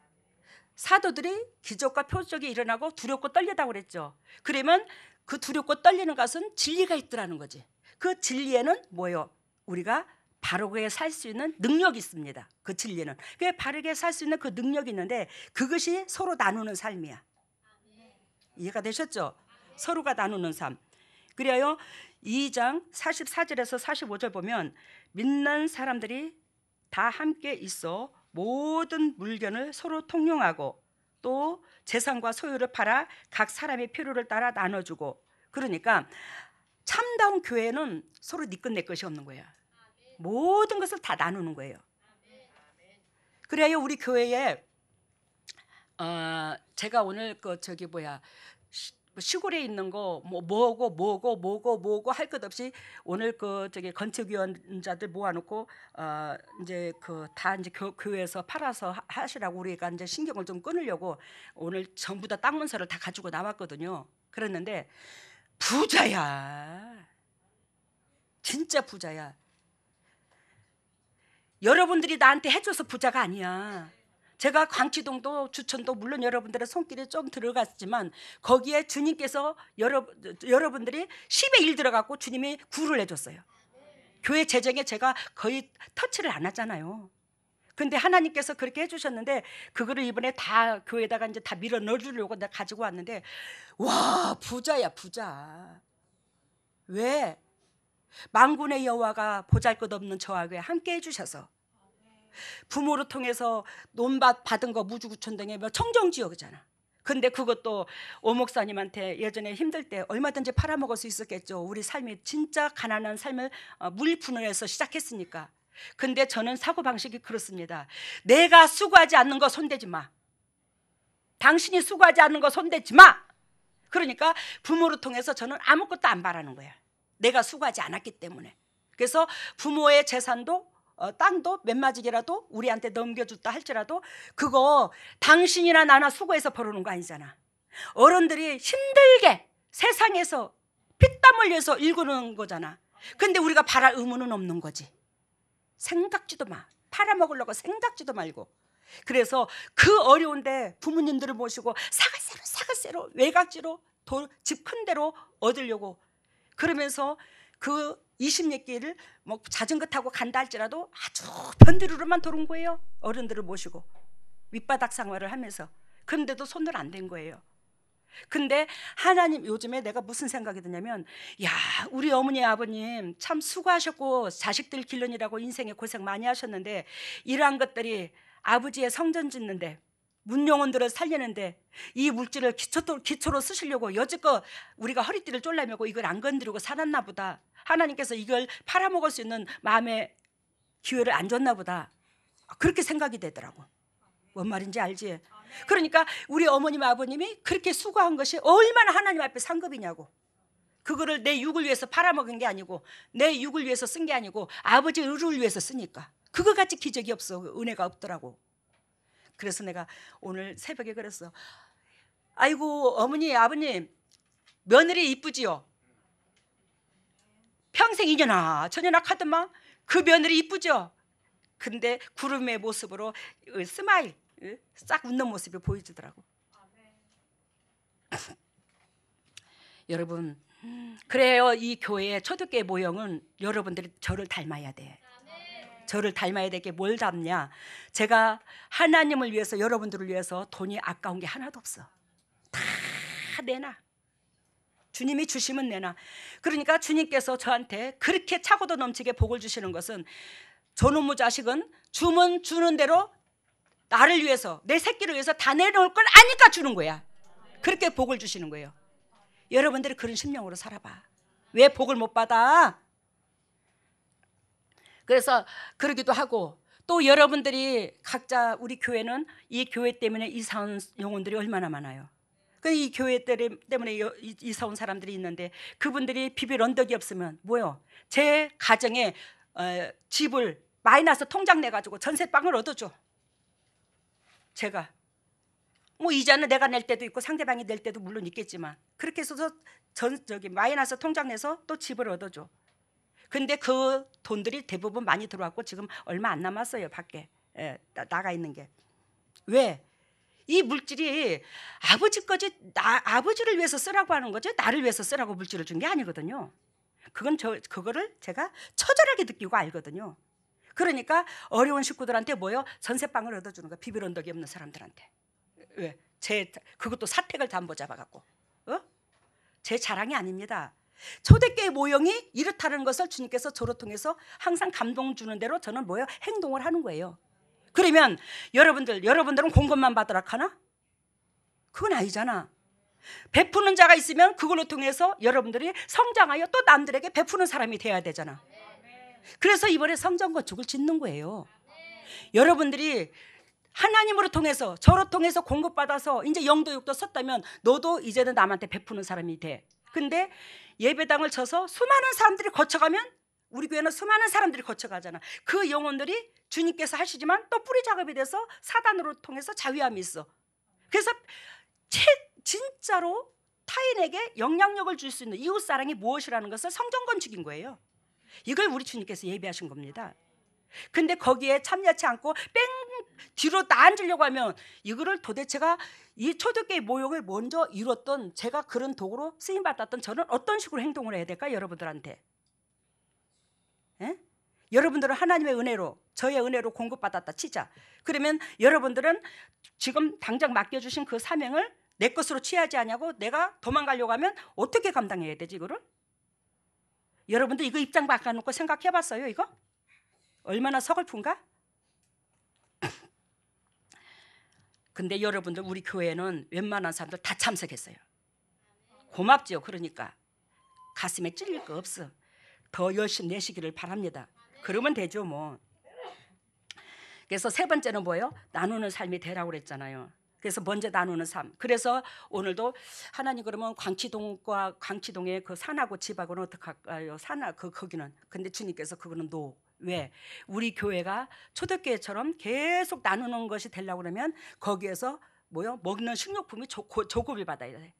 사도들이 기적과 표적이 일어나고 두렵고 떨리다고 그랬죠. 그러면 그 두렵고 떨리는 것은 진리가 있더라는 거지. 그 진리에는 뭐예요? 우리가 바르게 살 수 있는 능력이 있습니다. 그 진리는. 그 바르게 살 수 있는 그 능력이 있는데 그것이 서로 나누는 삶이야. 이해가 되셨죠? 서로가 나누는 삶. 그래요 2장 44절에서 45절 보면 믿는 사람들이 다 함께 있어 모든 물건을 서로 통용하고 또 재산과 소유를 팔아 각 사람의 필요를 따라 나눠주고, 그러니까 참다운 교회는 서로 네 것 내 것이 없는 거야. 모든 것을 다 나누는 거예요. 그래야 우리 교회에 제가 오늘 시골에 있는 거 뭐고 할 것 없이 오늘 건축위원자들 모아놓고 이제 다 이제 교회에서 팔아서 하시라고 우리가 이제 신경을 좀 끊으려고 오늘 전부 다 땅 문서를 다 가지고 나왔거든요. 그랬는데 부자야. 진짜 부자야. 여러분들이 나한테 해줘서 부자가 아니야. 제가 광치동도 주천도 물론 여러분들의 손길이 좀 들어갔지만 거기에 주님께서 여러분들이 10의 1 들어갔고 주님이 구를 해줬어요. 교회 재정에 제가 거의 터치를 안 하잖아요. 근데 하나님께서 그렇게 해주셨는데 그거를 이번에 다 교회에다가 이제 다 밀어 넣어주려고 내가 가지고 왔는데 와 부자야 부자. 왜? 만군의 여호와가 보잘것없는 저하고 함께 해주셔서 부모를 통해서 논밭 받은 거 무주구촌동에 청정지역이잖아. 근데 그것도 오 목사님한테 예전에 힘들 때 얼마든지 팔아먹을 수 있었겠죠. 우리 삶이 진짜 가난한 삶을 물리푼을 시작했으니까. 근데 저는 사고방식이 그렇습니다. 내가 수고하지 않는 거 손대지 마. 당신이 수고하지 않는 거 손대지 마. 그러니까 부모를 통해서 저는 아무것도 안 바라는 거야. 내가 수고하지 않았기 때문에. 그래서 부모의 재산도 땅도 몇 마지기라도 우리한테 넘겨줬다 할지라도 그거 당신이나 나나 수고해서 벌어놓은 거 아니잖아. 어른들이 힘들게 세상에서 피땀 흘려서 일구는 거잖아. 근데 우리가 바랄 의무는 없는 거지. 생각지도 마. 팔아먹으려고 생각지도 말고. 그래서 그 어려운데 부모님들을 모시고 사글세로 외곽지로 집 큰 데로 얻으려고 그러면서 그 20몇 길을 뭐 자전거 타고 간다 할지라도 아주 변두리로만 도는 거예요. 어른들을 모시고 밑바닥 생활을 하면서. 그런데도 손을 안 댄 거예요. 근데 하나님 요즘에 내가 무슨 생각이 드냐면 야 우리 어머니 아버님 참 수고하셨고 자식들 길러니라고 인생에 고생 많이 하셨는데 이러한 것들이 아버지의 성전 짓는데 문영혼들을 살리는데 이 물질을 기초로 쓰시려고 여지껏 우리가 허리띠를 졸라매고 이걸 안 건드리고 살았나 보다. 하나님께서 이걸 팔아먹을 수 있는 마음의 기회를 안 줬나 보다. 그렇게 생각이 되더라고. 뭔 말인지 알지? 그러니까 우리 어머님 아버님이 그렇게 수고한 것이 얼마나 하나님 앞에 상급이냐고. 그거를 내 육을 위해서 팔아먹은 게 아니고 내 육을 위해서 쓴 게 아니고 아버지 의를 위해서 쓰니까 그거같이 기적이 없어. 은혜가 없더라고. 그래서 내가 오늘 새벽에 그랬어. 아이고 어머니 아버님 며느리 이쁘지요? 평생 이년아 저년아 하더만 그 며느리 이쁘죠? 근데 구름의 모습으로 스마일 싹 웃는 모습이 보여지더라고. 여러분 그래요. 이 교회의 초대교회 모형은 여러분들이 저를 닮아야 돼. 저를 닮아야 될 게 뭘 닮냐. 제가 하나님을 위해서 여러분들을 위해서 돈이 아까운 게 하나도 없어. 다 내놔. 주님이 주시면 내놔. 그러니까 주님께서 저한테 그렇게 차고도 넘치게 복을 주시는 것은 저놈의 자식은 주면 주는 대로 나를 위해서 내 새끼를 위해서 다 내놓을 걸 아니까 주는 거야. 그렇게 복을 주시는 거예요. 여러분들이 그런 심령으로 살아봐. 왜 복을 못 받아? 그래서 그러기도 하고 또 여러분들이 각자 우리 교회는 이 교회 때문에 이사 온 영혼들이 얼마나 많아요. 이 교회 때문에 이사 온 사람들이 있는데 그분들이 비빌 언덕이 없으면 뭐요? 제 가정에 집을 마이너스 통장 내가지고 전세방을 얻어줘. 제가 뭐 이자는 내가 낼 때도 있고 상대방이 낼 때도 물론 있겠지만 그렇게 해서 마이너스 통장 내서 또 집을 얻어줘. 근데 그 돈들이 대부분 많이 들어왔고 지금 얼마 안 남았어요. 밖에 나가 있는 게. 왜? 이 물질이 아버지를 위해서 쓰라고 하는 거죠. 나를 위해서 쓰라고 물질을 준 게 아니거든요. 그거를 제가 처절하게 느끼고 알거든요. 그러니까 어려운 식구들한테 뭐요? 전세방을 얻어주는 거야. 비빌 언덕이 없는 사람들한테. 왜? 그것도 사택을 담보 잡아갖고. 제 자랑이 아닙니다. 초대교회 모형이 이렇다는 것을 주님께서 저를 통해서 항상 감동 주는 대로 저는 뭐요? 행동을 하는 거예요. 그러면 여러분들은 공급만 받으라 하나? 그건 아니잖아. 베푸는 자가 있으면 그걸로 통해서 여러분들이 성장하여 또 남들에게 베푸는 사람이 돼야 되잖아. 그래서 이번에 성전 건축을 짓는 거예요. 여러분들이 하나님으로 통해서 저로 통해서 공급받아서 이제 영도육도 섰다면 너도 이제는 남한테 베푸는 사람이 돼. 근데 예배당을 쳐서 수많은 사람들이 거쳐가면 우리 교회는 수많은 사람들이 거쳐가잖아. 그 영혼들이 주님께서 하시지만 또 뿌리 작업이 돼서 사단으로 통해서 자위함이 있어. 그래서 진짜로 타인에게 영향력을 줄 수 있는 이웃사랑이 무엇이라는 것을 성전 건축인 거예요. 이걸 우리 주님께서 예비하신 겁니다. 근데 거기에 참여하지 않고 뒤로 앉으려고 하면 이거를 도대체가 이 초대교회 모욕을 먼저 이뤘던 제가 그런 도구로 쓰임받았던 저는 어떤 식으로 행동을 해야 될까? 여러분들한테 여러분들은 하나님의 은혜로 저의 은혜로 공급받았다 치자. 그러면 여러분들은 지금 당장 맡겨주신 그 사명을 내 것으로 취하지 않냐고 내가 도망가려고 하면 어떻게 감당해야 되지 이거를? 여러분들 이거 입장 바꿔놓고 생각해봤어요? 이거? 얼마나 서글픈가? 근데 여러분들 우리 교회는 웬만한 사람들 다 참석했어요. 고맙죠. 그러니까 가슴에 찔릴 거 없어. 더 열심히 내시기를 바랍니다. 그러면 되죠 뭐. 그래서 세 번째는 뭐예요? 나누는 삶이 되라고 그랬잖아요. 그래서 먼저 나누는 삶. 그래서 오늘도 하나님 그러면 광치동의 그 산하고 집하고는 어떻게 할까요? 거기는. 근데 주님께서 그거는 왜? 우리 교회가 초대교회처럼 계속 나누는 것이 되려고 그러면 거기에서 먹는 식료품이 조급을 받아야 돼.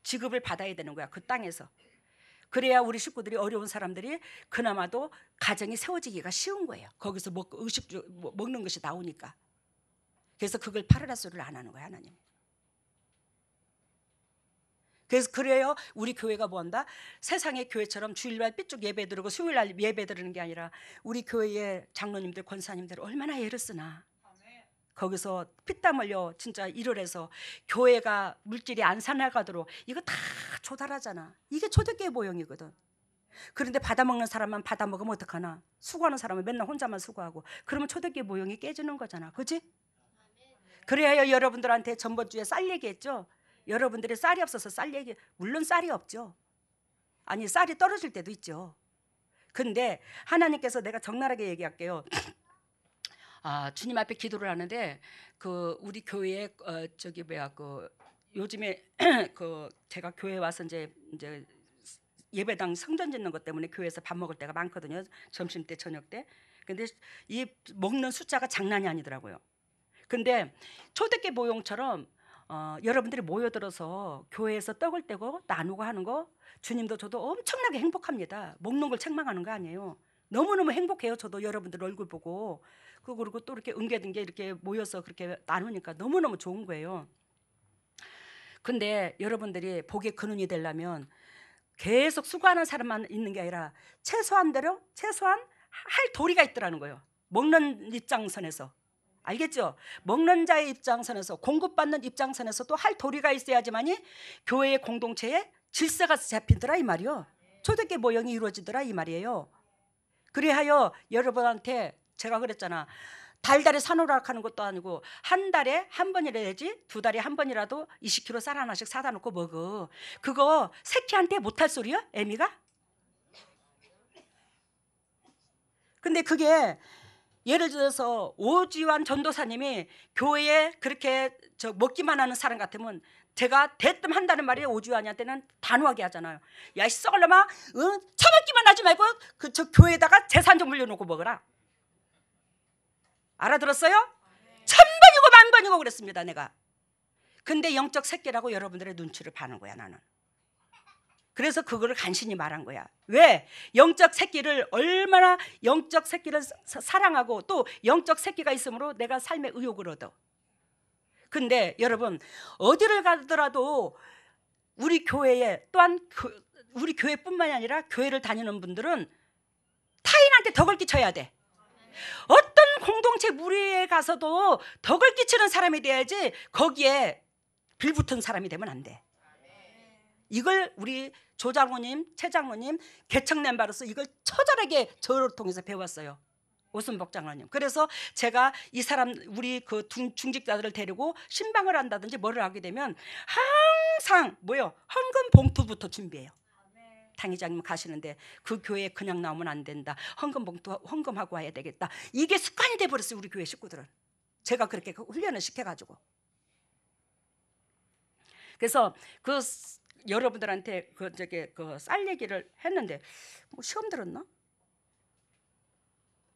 지급을 받아야 되는 거야. 그 땅에서. 그래야 우리 식구들이 어려운 사람들이 그나마도 가정이 세워지기가 쉬운 거예요. 거기서 먹는 것이 나오니까. 그래서 그걸 팔으라 소리를 안 하는 거야 하나님. 그래요 우리 교회가 뭐한다? 세상의 교회처럼 주일날 삐쭉 예배 드리고 수요일날 예배 드리는 게 아니라 우리 교회의 장로님들 권사님들 얼마나 애를 쓰나. 거기서 피땀 흘려 진짜 일을 해서 교회가 물질이 안 살아가도록 이거 다 조달하잖아. 이게 초대교회 모형이거든. 그런데 받아먹는 사람만 받아먹으면 어떡하나. 수고하는 사람은 맨날 혼자만 수고하고 그러면 초대교회 모형이 깨지는 거잖아. 그렇지? 그래야 여러분들한테 전번주에 쌀 얘기했죠. 여러분들이 쌀이 없어서 쌀 얘기, 물론 쌀이 없죠. 아니 쌀이 떨어질 때도 있죠. 근데 하나님께서 내가 적나라하게 얘기할게요. 주님 앞에 기도를 하는데 그 우리 교회에 요즘에 제가 교회 와서 이제 예배당 성전 짓는 것 때문에 교회에서 밥 먹을 때가 많거든요. 점심 때 저녁 때. 근데 이 먹는 숫자가 장난이 아니더라고요. 근데 초대교회 모형처럼 여러분들이 모여들어서 교회에서 떡을 떼고 나누고 하는 거 주님도 저도 엄청나게 행복합니다. 먹는 걸 책망하는 거 아니에요. 너무너무 행복해요. 저도 여러분들 얼굴 보고 그리고 또 이렇게 은개든게 이렇게 모여서 그렇게 나누니까 너무너무 좋은 거예요. 근데 여러분들이 복의 근원이 되려면 계속 수고하는 사람만 있는 게 아니라 최소한 할 도리가 있더라는 거예요. 먹는 입장선에서. 알겠죠? 먹는 자의 입장선에서 공급받는 입장선에서도 할 도리가 있어야지만이 교회의 공동체에 질서가 잡히더라 이 말이요. 초대교회 모형이 이루어지더라 이 말이에요. 그리하여 여러분한테 제가 그랬잖아. 달달이 산오락 하는 것도 아니고 한 달에 한 번이라야지 두 달에 한 번이라도 20kg 쌀 하나씩 사다 놓고 먹어. 그거 새끼한테 못할 소리야? 애미가? 근데 그게 예를 들어서 오지환 전도사님이 교회에 그렇게 먹기만 하는 사람 같으면 제가 대뜸 한다는 말이 오지환이한테는 단호하게 하잖아요. 야 썩을 놈아, 처먹기만 하지 말고 저 교회에다가 재산 좀 물려놓고 먹어라. 알아들었어요? 천번이고 안 번이고 그랬습니다. 내가. 근데 영적 새끼라고 여러분들의 눈치를 파는 거야 나는. 그래서 그거를 간신히 말한 거야. 왜? 영적 새끼를 얼마나 영적 새끼를 사랑하고 또 영적 새끼가 있으므로 내가 삶의 의욕을 얻어. 근데 여러분 어디를 가더라도 우리 교회에 또한 우리 교회뿐만이 아니라 교회를 다니는 분들은 타인한테 덕을 끼쳐야 돼. 어떤 공동체 무리에 가서도 덕을 끼치는 사람이 돼야지 거기에 빌붙은 사람이 되면 안 돼. 이걸 우리 조장로님, 최장로님 개척낸 바로서 이걸 처절하게 저를 통해서 배웠어요. 오순복 장로님. 그래서 제가 이 사람 우리 그 중직자들을 데리고 신방을 한다든지 뭐를 하게 되면 항상 뭐요? 헌금 봉투부터 준비해요. 당회장님 가시는데 그 교회에 그냥 나오면 안 된다. 헌금 봉투 헌금하고 와야 되겠다. 이게 습관이 돼버렸어요. 우리 교회 식구들은. 제가 그렇게 훈련을 시켜가지고. 그래서 그 여러분들한테 그 쌀 얘기를 했는데 뭐 시험 들었나?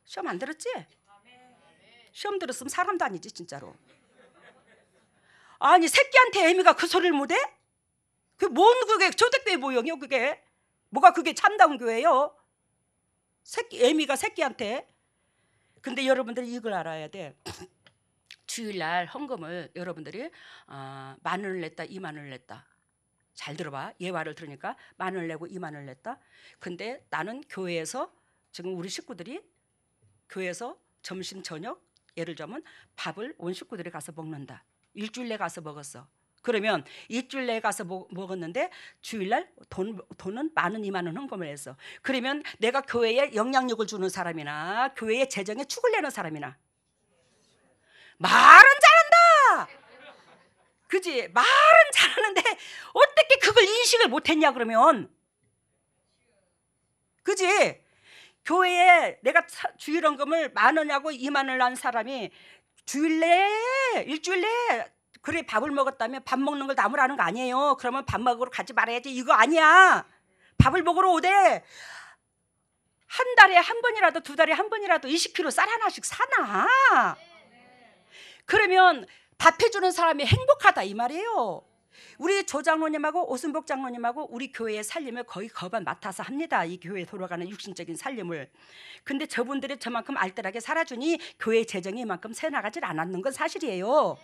시험 안 들었지? 시험 들었으면 사람도 아니지 진짜로. 아니 새끼한테 애미가 그 소리를 못해? 그게 뭔 그게 초대교회 모형이요 그게? 뭐가 그게 참다운 교회요? 애미가 새끼한테. 근데 여러분들이 이걸 알아야 돼. 주일날 헌금을 여러분들이 10,000원을 냈다 20,000원을 냈다. 잘 들어봐. 예화를 들으니까 10,000원을 내고 20,000원을 냈다. 근데 나는 교회에서 지금 우리 식구들이 교회에서 점심 저녁 예를 들면 밥을 온 식구들이 가서 먹는다. 일주일 내 가서 먹었어. 그러면 일주일 내에 가서 먹었는데 주일날 돈은 10,000원 20,000원 헌금을 했어. 그러면 내가 교회에 영향력을 주는 사람이나 교회의 재정에 축을 내는 사람이나 말은 잘한다. 그지? 말은 잘하는데 어떻게 그걸 인식을 못했냐 그러면. 그지? 교회에 내가 주일 헌금을 10,000원하고 20,000원을 난 사람이 주일 내에 일주일 내에 그래 밥을 먹었다면 밥 먹는 걸 나무라는 거 아니에요. 그러면 밥 먹으러 가지 말아야지 이거 아니야. 밥을 먹으러 오되 한 달에 한 번이라도 두 달에 한 번이라도 20kg 쌀 하나씩 사나. 그러면 밥 해주는 사람이 행복하다 이 말이에요. 우리 조장로님하고 오순복 장로님하고 우리 교회의 살림을 거의 거반 맡아서 합니다. 이 교회에 돌아가는 육신적인 살림을. 근데 저분들이 저만큼 알뜰하게 살아주니 교회 재정이 이만큼 새나가질 않았는 건 사실이에요.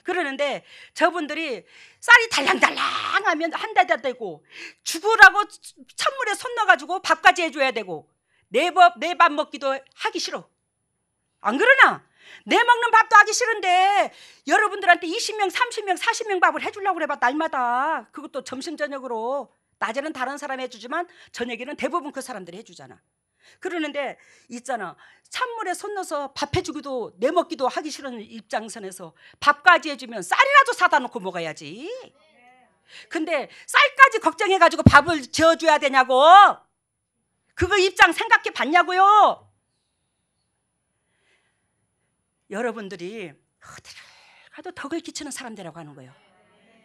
그러는데 저분들이 쌀이 달랑달랑하면 한 달 되고 죽으라고 찬물에 손 넣어가지고 밥까지 해줘야 되고 내 밥 먹기도 하기 싫어. 안 그러나? 내 먹는 밥도 하기 싫은데 여러분들한테 20명, 30명, 40명 밥을 해주려고 그래봐 날마다. 그것도 점심 저녁으로. 낮에는 다른 사람이 해주지만 저녁에는 대부분 그 사람들이 해주잖아. 그러는데 있잖아 찬물에 손 넣어서 밥 해주기도 내 먹기도 하기 싫은 입장선에서 밥까지 해주면 쌀이라도 사다 놓고 먹어야지. 근데 쌀까지 걱정해가지고 밥을 지어줘야 되냐고. 그거 입장 생각해 봤냐고요. 여러분들이 어디를 가도 덕을 끼치는 사람들이라고 하는 거예요.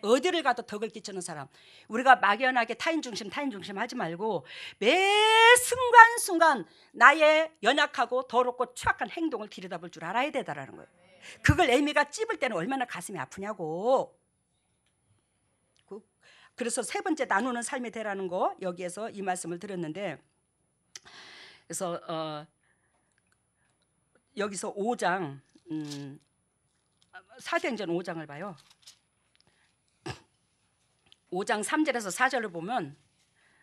어디를 가도 덕을 끼치는 사람. 우리가 막연하게 타인 중심 하지 말고 매 순간순간 나의 연약하고 더럽고 추악한 행동을 들여다볼 줄 알아야 되다라는 거예요. 그걸 애미가 찝을 때는 얼마나 가슴이 아프냐고. 그래서 세 번째 나누는 삶이 되라는 거 여기에서 이 말씀을 드렸는데, 그래서 여기서 5장 사도행전 5장을 봐요. 5장 3절에서 4절을 보면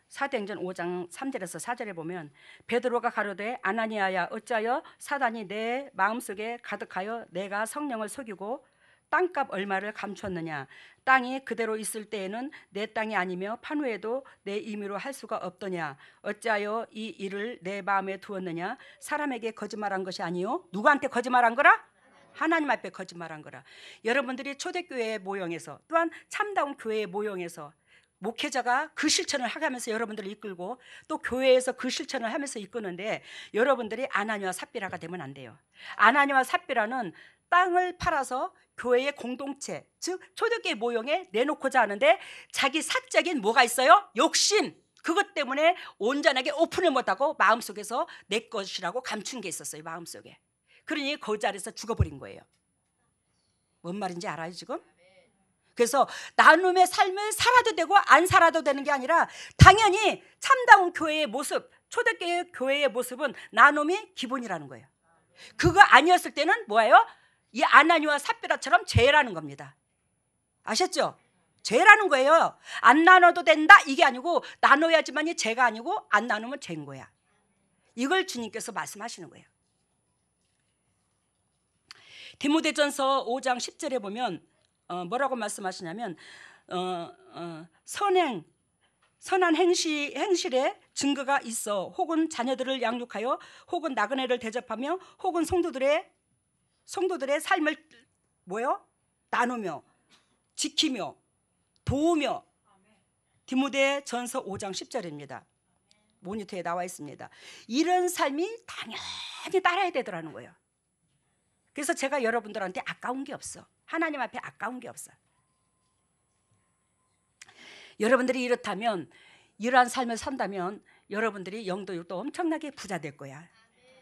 사도행전 5장 3절에서 4절에 보면 베드로가 가로되 아나니아야 어찌하여 사단이 내 마음속에 가득하여 내가 성령을 속이고 땅값 얼마를 감추었느냐. 땅이 그대로 있을 때에는 내 땅이 아니며 판후에도 내 임의로 할 수가 없더냐. 어찌하여 이 일을 내 마음에 두었느냐. 사람에게 거짓말한 것이 아니요. 누구한테 거짓말한 거라? 하나님 앞에 거짓말한 거라. 여러분들이 초대교회 모형에서 또한 참다운 교회의 모형에서 목회자가 그 실천을 하면서 여러분들을 이끌고 또 교회에서 그 실천을 하면서 이끄는데 여러분들이 아나니와 삽비라가 되면 안 돼요. 아나니와 삽비라는 땅을 팔아서 교회의 공동체, 즉 초대교회 모형에 내놓고자 하는데 자기 사적인 뭐가 있어요? 욕심. 그것 때문에 온전하게 오픈을 못하고 마음속에서 내 것이라고 감춘 게 있었어요. 마음속에. 그러니 그 자리에서 죽어버린 거예요. 뭔 말인지 알아요 지금? 그래서 나눔의 삶을 살아도 되고 안 살아도 되는 게 아니라 당연히 참다운 교회의 모습, 초대교회 교회의 모습은 나눔이 기본이라는 거예요. 그거 아니었을 때는 뭐예요? 이 아나니와 삽비라처럼 죄라는 겁니다. 아셨죠? 죄라는 거예요. 안 나눠도 된다 이게 아니고 나눠야지만이 죄가 아니고 안 나누면 죄인 거야. 이걸 주님께서 말씀하시는 거예요. 디모데전서 5장 10절에 보면 뭐라고 말씀하시냐면 선한 행실에 증거가 있어 혹은 자녀들을 양육하여 혹은 나그네를 대접하며 혹은 성도들의 삶을 나누며 지키며 도우며. 디모데전서 5장 10절입니다. 모니터에 나와 있습니다. 이런 삶이 당연히 따라야 되더라는 거예요. 그래서 제가 여러분들한테 아까운 게 없어. 하나님 앞에 아까운 게 없어. 여러분들이 이렇다면, 이러한 삶을 산다면 여러분들이 영도육도 엄청나게 부자 될 거야.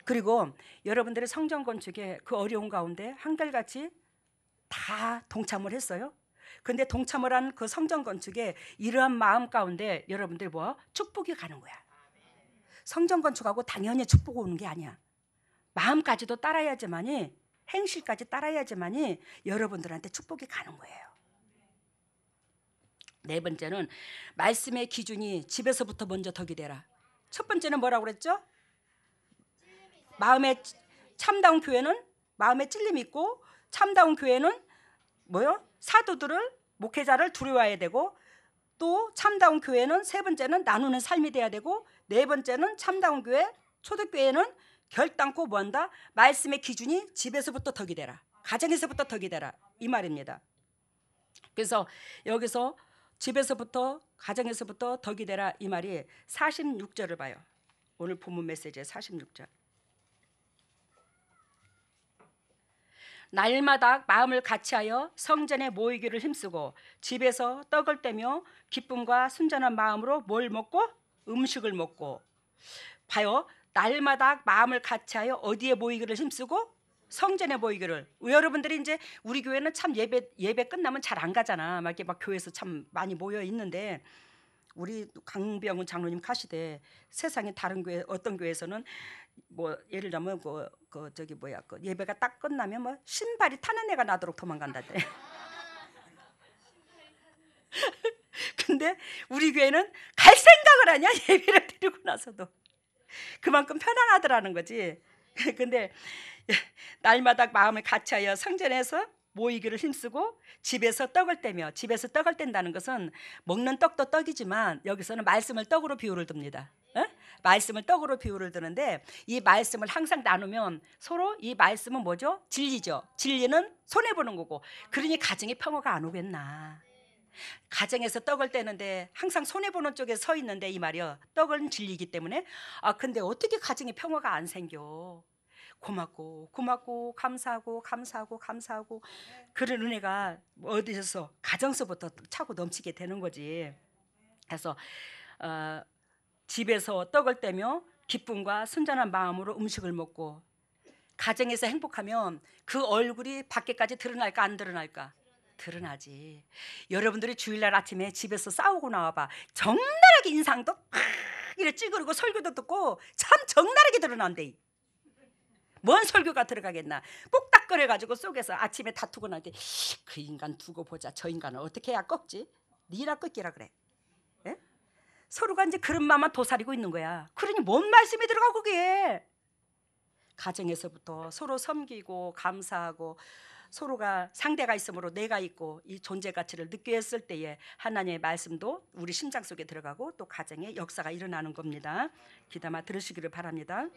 그리고 여러분들의 성전 건축에 그 어려운 가운데 한결같이 다 동참을 했어요. 근데 동참을 한 그 성전 건축에 이러한 마음 가운데 여러분들이 축복이 가는 거야. 성전 건축하고 당연히 축복 오는 게 아니야. 마음까지도 따라야지만이, 행실까지 따라야지만이 여러분들한테 축복이 가는 거예요. 네 번째는 말씀의 기준이 집에서부터 먼저 덕이 되라. 첫 번째는 뭐라고 그랬죠? 마음에 참다운 교회는 마음에 찔림이 있고, 참다운 교회는 사도들을, 목회자를 두려워해야 되고, 또 참다운 교회는 세 번째는 나누는 삶이 돼야 되고, 네 번째는 참다운 교회, 초대교회는 결단코 뭐한다? 말씀의 기준이 집에서부터 덕이 되라. 가정에서부터 덕이 되라. 이 말입니다. 그래서 여기서 집에서부터, 가정에서부터 덕이 되라 이 말이 46절을 봐요. 오늘 본문 메시지의 46절. 날마다 마음을 같이하여 성전에 모이기를 힘쓰고 집에서 떡을 떼며 기쁨과 순전한 마음으로 뭘 먹고? 음식을 먹고. 봐요. 날마다 마음을 같이하여 어디에 모이기를 힘쓰고? 성전에 모이기를. 여러분들이 이제 우리 교회는 참 예배 끝나면 잘 안 가잖아. 막 이렇게 막 교회에서 참 많이 모여 있는데, 우리 강병훈 장로님 가시되 세상에 다른 교회, 어떤 교회에서는 예를 들면 예배가 딱 끝나면 신발이 타는 애가 나도록 도망간다대. 근데 우리 교회는 갈 생각을 하냐? 예배를 드리고 나서도 그만큼 편안하더라는 거지. 근데 날마다 마음을 같이하여 성전에서 모이기를 힘쓰고 집에서 떡을 떼며, 집에서 떡을 뗀다는 것은 먹는 떡도 떡이지만 여기서는 말씀을 떡으로 비유를 듭니다. 말씀을 떡으로 비유를 드는데, 이 말씀을 항상 나누면 서로 이 말씀은 뭐죠? 진리죠. 진리는 손해보는 거고. 그러니 가정에 평화가 안 오겠나. 가정에서 떡을 떼는데 항상 손해보는 쪽에 서 있는데 이 말이요, 떡은 진리이기 때문에 근데 어떻게 가정에 평화가 안 생겨. 고맙고 감사하고 그런 은혜가 어디서, 가정서부터 차고 넘치게 되는 거지. 그래서 집에서 떡을 떼며 기쁨과 순전한 마음으로 음식을 먹고. 가정에서 행복하면 그 얼굴이 밖에까지 드러날까 안 드러날까? 드러나지. 여러분들이 주일날 아침에 집에서 싸우고 나와봐. 적나라하게 인상도 이렇게 찌그리고 설교도 듣고 참 적나라하게 드러난대. 뭔 설교가 들어가겠나. 꼭딱거려가지고 속에서 아침에 다투고 날 때 그 인간 두고 보자. 저 인간은 어떻게 해야 꺾지? 니나 꺾기라 그래. 예? 서로가 이제 그런 마음만 도사리고 있는 거야. 그러니 뭔 말씀이 들어가 거기에. 가정에서부터 서로 섬기고 감사하고 서로가 상대가 있으므로 내가 있고 이 존재 가치를 느끼게 했을 때에 하나님의 말씀도 우리 심장 속에 들어가고 또 가정에 역사가 일어나는 겁니다. 귀담아 들으시기를 바랍니다.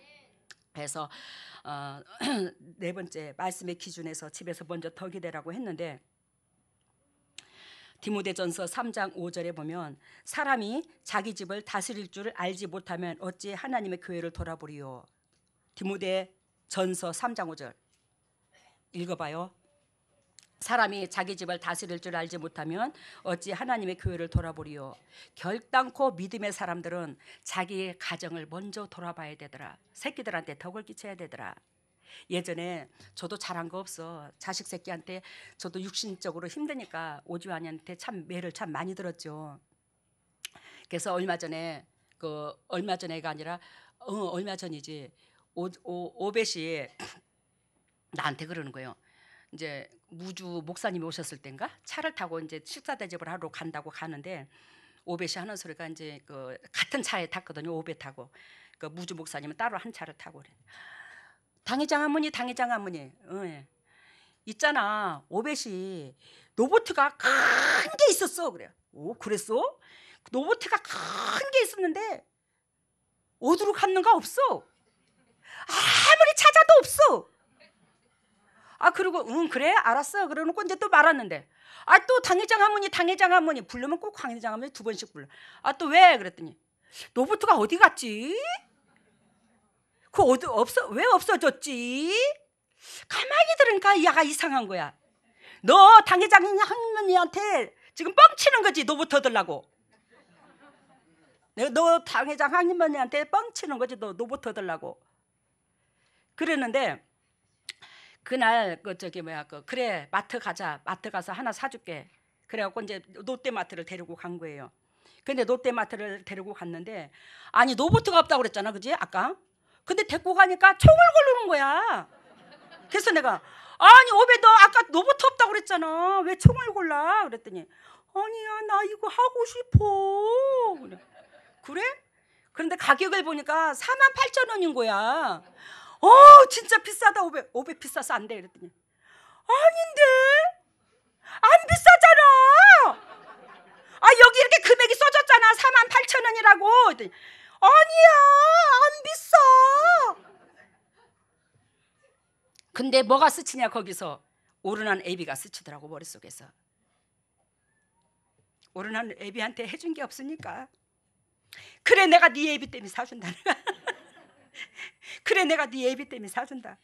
그래서 네 번째, 말씀의 기준에서 집에서 먼저 덕이 되라고 했는데, 디모데전서 3장 5절에 보면 사람이 자기 집을 다스릴 줄 알지 못하면 어찌 하나님의 교회를 돌아보리요. 디모데전서 3장 5절 읽어봐요. 사람이 자기 집을 다스릴 줄 알지 못하면 어찌 하나님의 교회를 돌아보리요. 결단코 믿음의 사람들은 자기 가정을 먼저 돌아봐야 되더라. 새끼들한테 덕을 끼쳐야 되더라. 예전에 저도 잘한 거 없어. 자식 새끼한테 저도 육신적으로 힘드니까 오지환이한테 참 매를 참 많이 들었죠. 그래서 얼마 전에가 아니라 얼마 전이지. 오벳이 나한테 그러는 거예요. 이제 무주 목사님이 오셨을 땐가 차를 타고 이제 식사 대접을 하러 간다고 가는데 오벳이 하는 소리가 이제 그 같은 차에 탔거든요. 오벳하고 그 무주 목사님은 따로 한 차를 타고 그래. 당회장 할머니, 예. 있잖아. 오벳이 로보트가 큰 게 있었어. 그래요. 오, 그랬어? 로보트가 큰 게 있었는데 어디로 갔는가 없어. 아무리 찾아도 없어. 아, 그리고 그래 알았어. 그러놓고 이제 또 말았는데 또 당회장 할머니 부르면 꼭 당회장 할머니 2번씩 불러. 또 왜? 그랬더니 로보트가 어디 갔지? 그 어디 없어? 왜 없어졌지? 가만히 들으니까 야가 이상한 거야. 너 당회장 할머니한테 지금 뻥치는 거지. 로보트 얻으려고. 너 당회장 할머니한테 뻥치는 거지. 너 로보트 얻으려고. 그랬는데 그날 그래 마트 가자. 마트 가서 하나 사줄게. 그래갖고 이제 롯데마트를 데리고 간 거예요. 근데 롯데마트를 데리고 갔는데 아니 로보트가 없다고 그랬잖아, 그지 아까? 근데 데리고 가니까 총을 고르는 거야. 그래서 내가 아니 오베 너 아까 로보트 없다고 그랬잖아. 왜 총을 골라? 그랬더니 아니야 나 이거 하고 싶어. 그래? 그런데 가격을 보니까 48,000원인 거야. 진짜 비싸다. 오베 비싸서 안 돼. 그랬더니 아닌데 안 비싸잖아. 여기 이렇게 금액이 써졌잖아. 48,000원이라고. 그랬더니 아니야 안 비싸. 근데 뭐가 스치냐 거기서 오르난 애비가 스치더라고 머릿속에서. 오르난 애비한테 해준 게 없으니까 그래 내가 네 애비 때문에 사준다. 그래 내가 네 애비 때문에 사준다.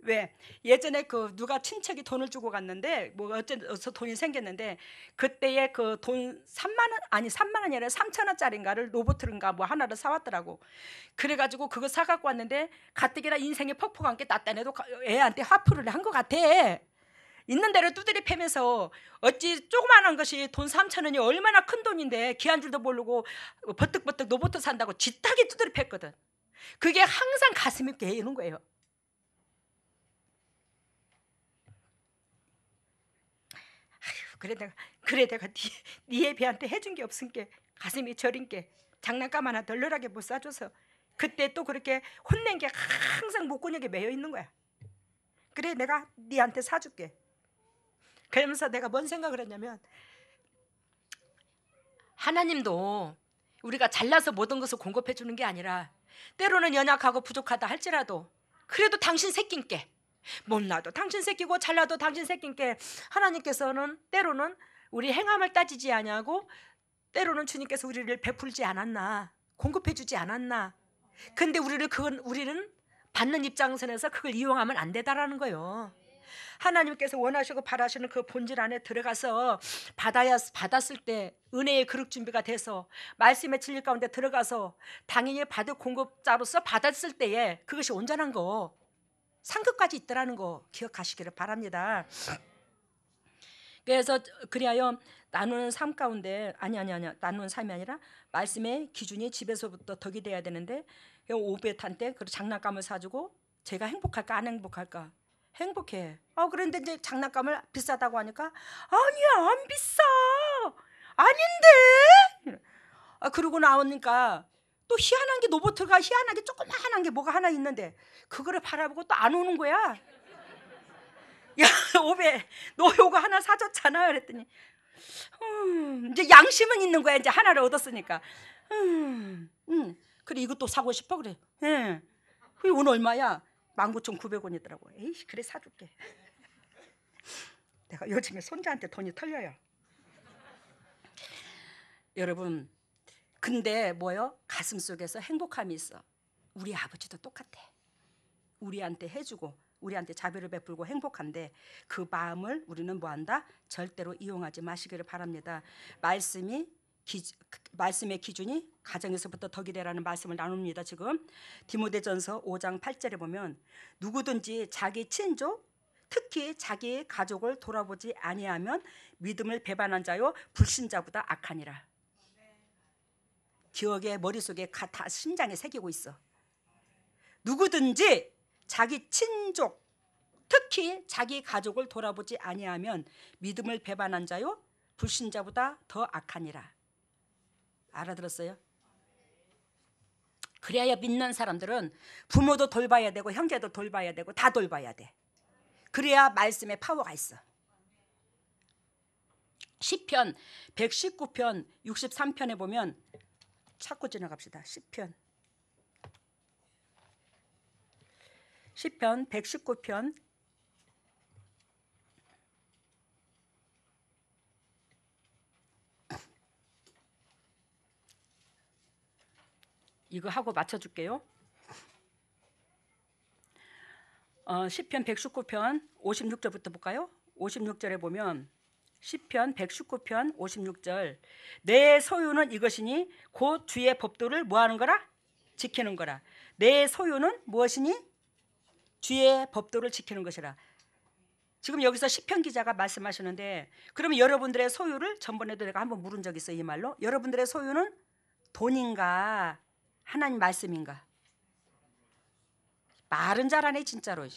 왜? 예전에 그 누가 친척이 돈을 주고 갔는데 뭐 어째서 돈이 생겼는데 그때에 그 돈 3만 원 아니 3만 원이 아니라 3,000원짜리인가를 로보트인가 뭐 하나를 사왔더라고. 그래가지고 그거 사갖고 왔는데 가뜩이나 인생에 퍽퍽한 게 낫다 해도 애한테 화풀이를 한 것 같아. 있는 대로 두드리 패면서 어찌 조그만한 것이 돈 3,000원이 얼마나 큰 돈인데 귀한 줄도 모르고 버뜩버뜩 로보트 산다고 쥐타기 두드리 팼거든. 그게 항상 가슴이 깨이는 거예요. 그래 내가 네 애비한테 해준 게 없은 게 가슴이 저린 게 장난감 하나 덜덜하게 못 사줘서 그때 또 그렇게 혼낸 게 항상 목구멍에 매여 있는 거야. 그래 내가 네한테 사줄게. 그러면서 내가 뭔 생각을 했냐면 하나님도 우리가 잘나서 모든 것을 공급해 주는 게 아니라 때로는 연약하고 부족하다 할지라도 그래도 당신 새끼께 못나도 당신 새끼고 잘나도 당신 새끼께 하나님께서는 때로는 우리 행함을 따지지 아니하고 때로는 주님께서 우리를 베풀지 않았나 공급해 주지 않았나. 근데 우리는 받는 입장선에서 그걸 이용하면 안 되다라는 거예요. 하나님께서 원하시고 바라시는 그 본질 안에 들어가서 받았을 때 은혜의 그릇 준비가 돼서 말씀의 진리 가운데 들어가서 당연히 받을 공급자로서 받았을 때에 그것이 온전한 거 상급까지 있더라는 거 기억하시기를 바랍니다. 그래서 그리하여 나누는 삶 가운데 나누는 삶이 아니라 말씀의 기준이 집에서부터 덕이 돼야 되는데 오벳한테 그 장난감을 사주고 제가 행복할까 안 행복할까? 행복해. 그런데 이제 장난감을 비싸다고 하니까 아니야 안 비싸 아닌데. 그러고 나오니까 또 희한한 게 로보트가 희한하게 조그마한 게 뭐가 하나 있는데 그거를 바라보고 또 안 오는 거야. 야 오베 너 요거 하나 사줬잖아. 그랬더니 이제 양심은 있는 거야. 이제 하나를 얻었으니까. 그래 이거 또 사고 싶어. 그래. 예. 오늘 얼마야? 19,900원이더라고. 에이 그래 사줄게. 내가 요즘에 손자한테 돈이 털려요. 여러분 근데 뭐요? 가슴 속에서 행복함이 있어. 우리 아버지도 똑같아. 우리한테 해주고 우리한테 자비를 베풀고 행복한데 그 마음을 우리는 뭐한다? 절대로 이용하지 마시기를 바랍니다. 말씀이 말씀의 기준이 가정에서부터 덕이 되라는 말씀을 나눕니다. 지금 디모데전서 5장 8절에 보면 누구든지 자기 친족 특히 자기 가족을 돌아보지 아니하면 믿음을 배반한 자요 불신자보다 악하니라. 기억에 머릿속에 다 심장에 새기고 있어. 누구든지 자기 친족 특히 자기 가족을 돌아보지 아니하면 믿음을 배반한 자요 불신자보다 더 악하니라. 알아들었어요? 그래야 믿는 사람들은 부모도 돌봐야 되고 형제도 돌봐야 되고 다 돌봐야 돼. 그래야 말씀에 파워가 있어. 시편 119편 63편에 보면 찾고 지나갑시다. 시편 119편 이거 하고 맞춰줄게요. 시편 119편 56절부터 볼까요? 56절에 보면 시편 119편 56절 내 소유는 이것이니 곧 주의 법도를 뭐하는 거라? 지키는 거라. 내 소유는 무엇이니? 주의 법도를 지키는 것이라. 지금 여기서 시편 기자가 말씀하시는데 그러면 여러분들의 소유를 전번에도 내가 한번 물은 적 있어요. 이 말로 여러분들의 소유는 돈인가 하나님 말씀인가? 말은 잘하네 진짜로.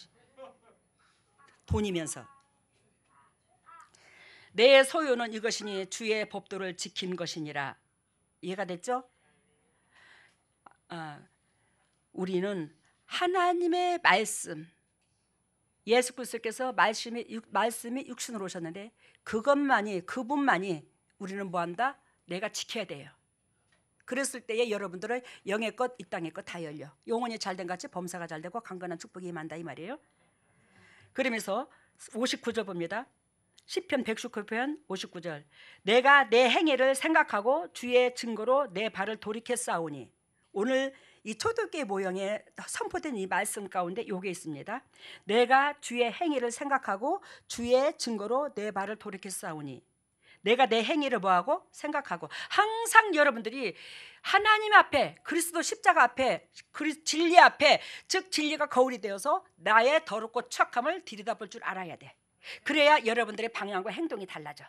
돈이면서 내 소유는 이것이니 주의 법도를 지킨 것이니라. 이해가 됐죠? 우리는 하나님의 말씀 예수 그리스도께서 말씀이 육신으로 오셨는데 그분만이 우리는 뭐한다? 내가 지켜야 돼요. 그랬을 때에 여러분들은 영의 것, 이 땅의 것 다 열려. 영혼이 잘된 같이 범사가 잘되고 강건한 축복이 임한다 이 말이에요. 그러면서 59절 봅니다. 시편 119편 59절 내가 내 행위를 생각하고 주의 증거로 내 발을 돌이켜 싸우니. 오늘 이 초대교회 모형에 선포된 이 말씀 가운데 이게 있습니다. 내가 주의 행위를 생각하고 주의 증거로 내 발을 돌이켜 싸우니. 내가 내 행위를 뭐하고? 생각하고. 항상 여러분들이 하나님 앞에 그리스도 십자가 앞에 진리 앞에 즉 진리가 거울이 되어서 나의 더럽고 추악함을 들여다볼 줄 알아야 돼. 그래야 여러분들의 방향과 행동이 달라져.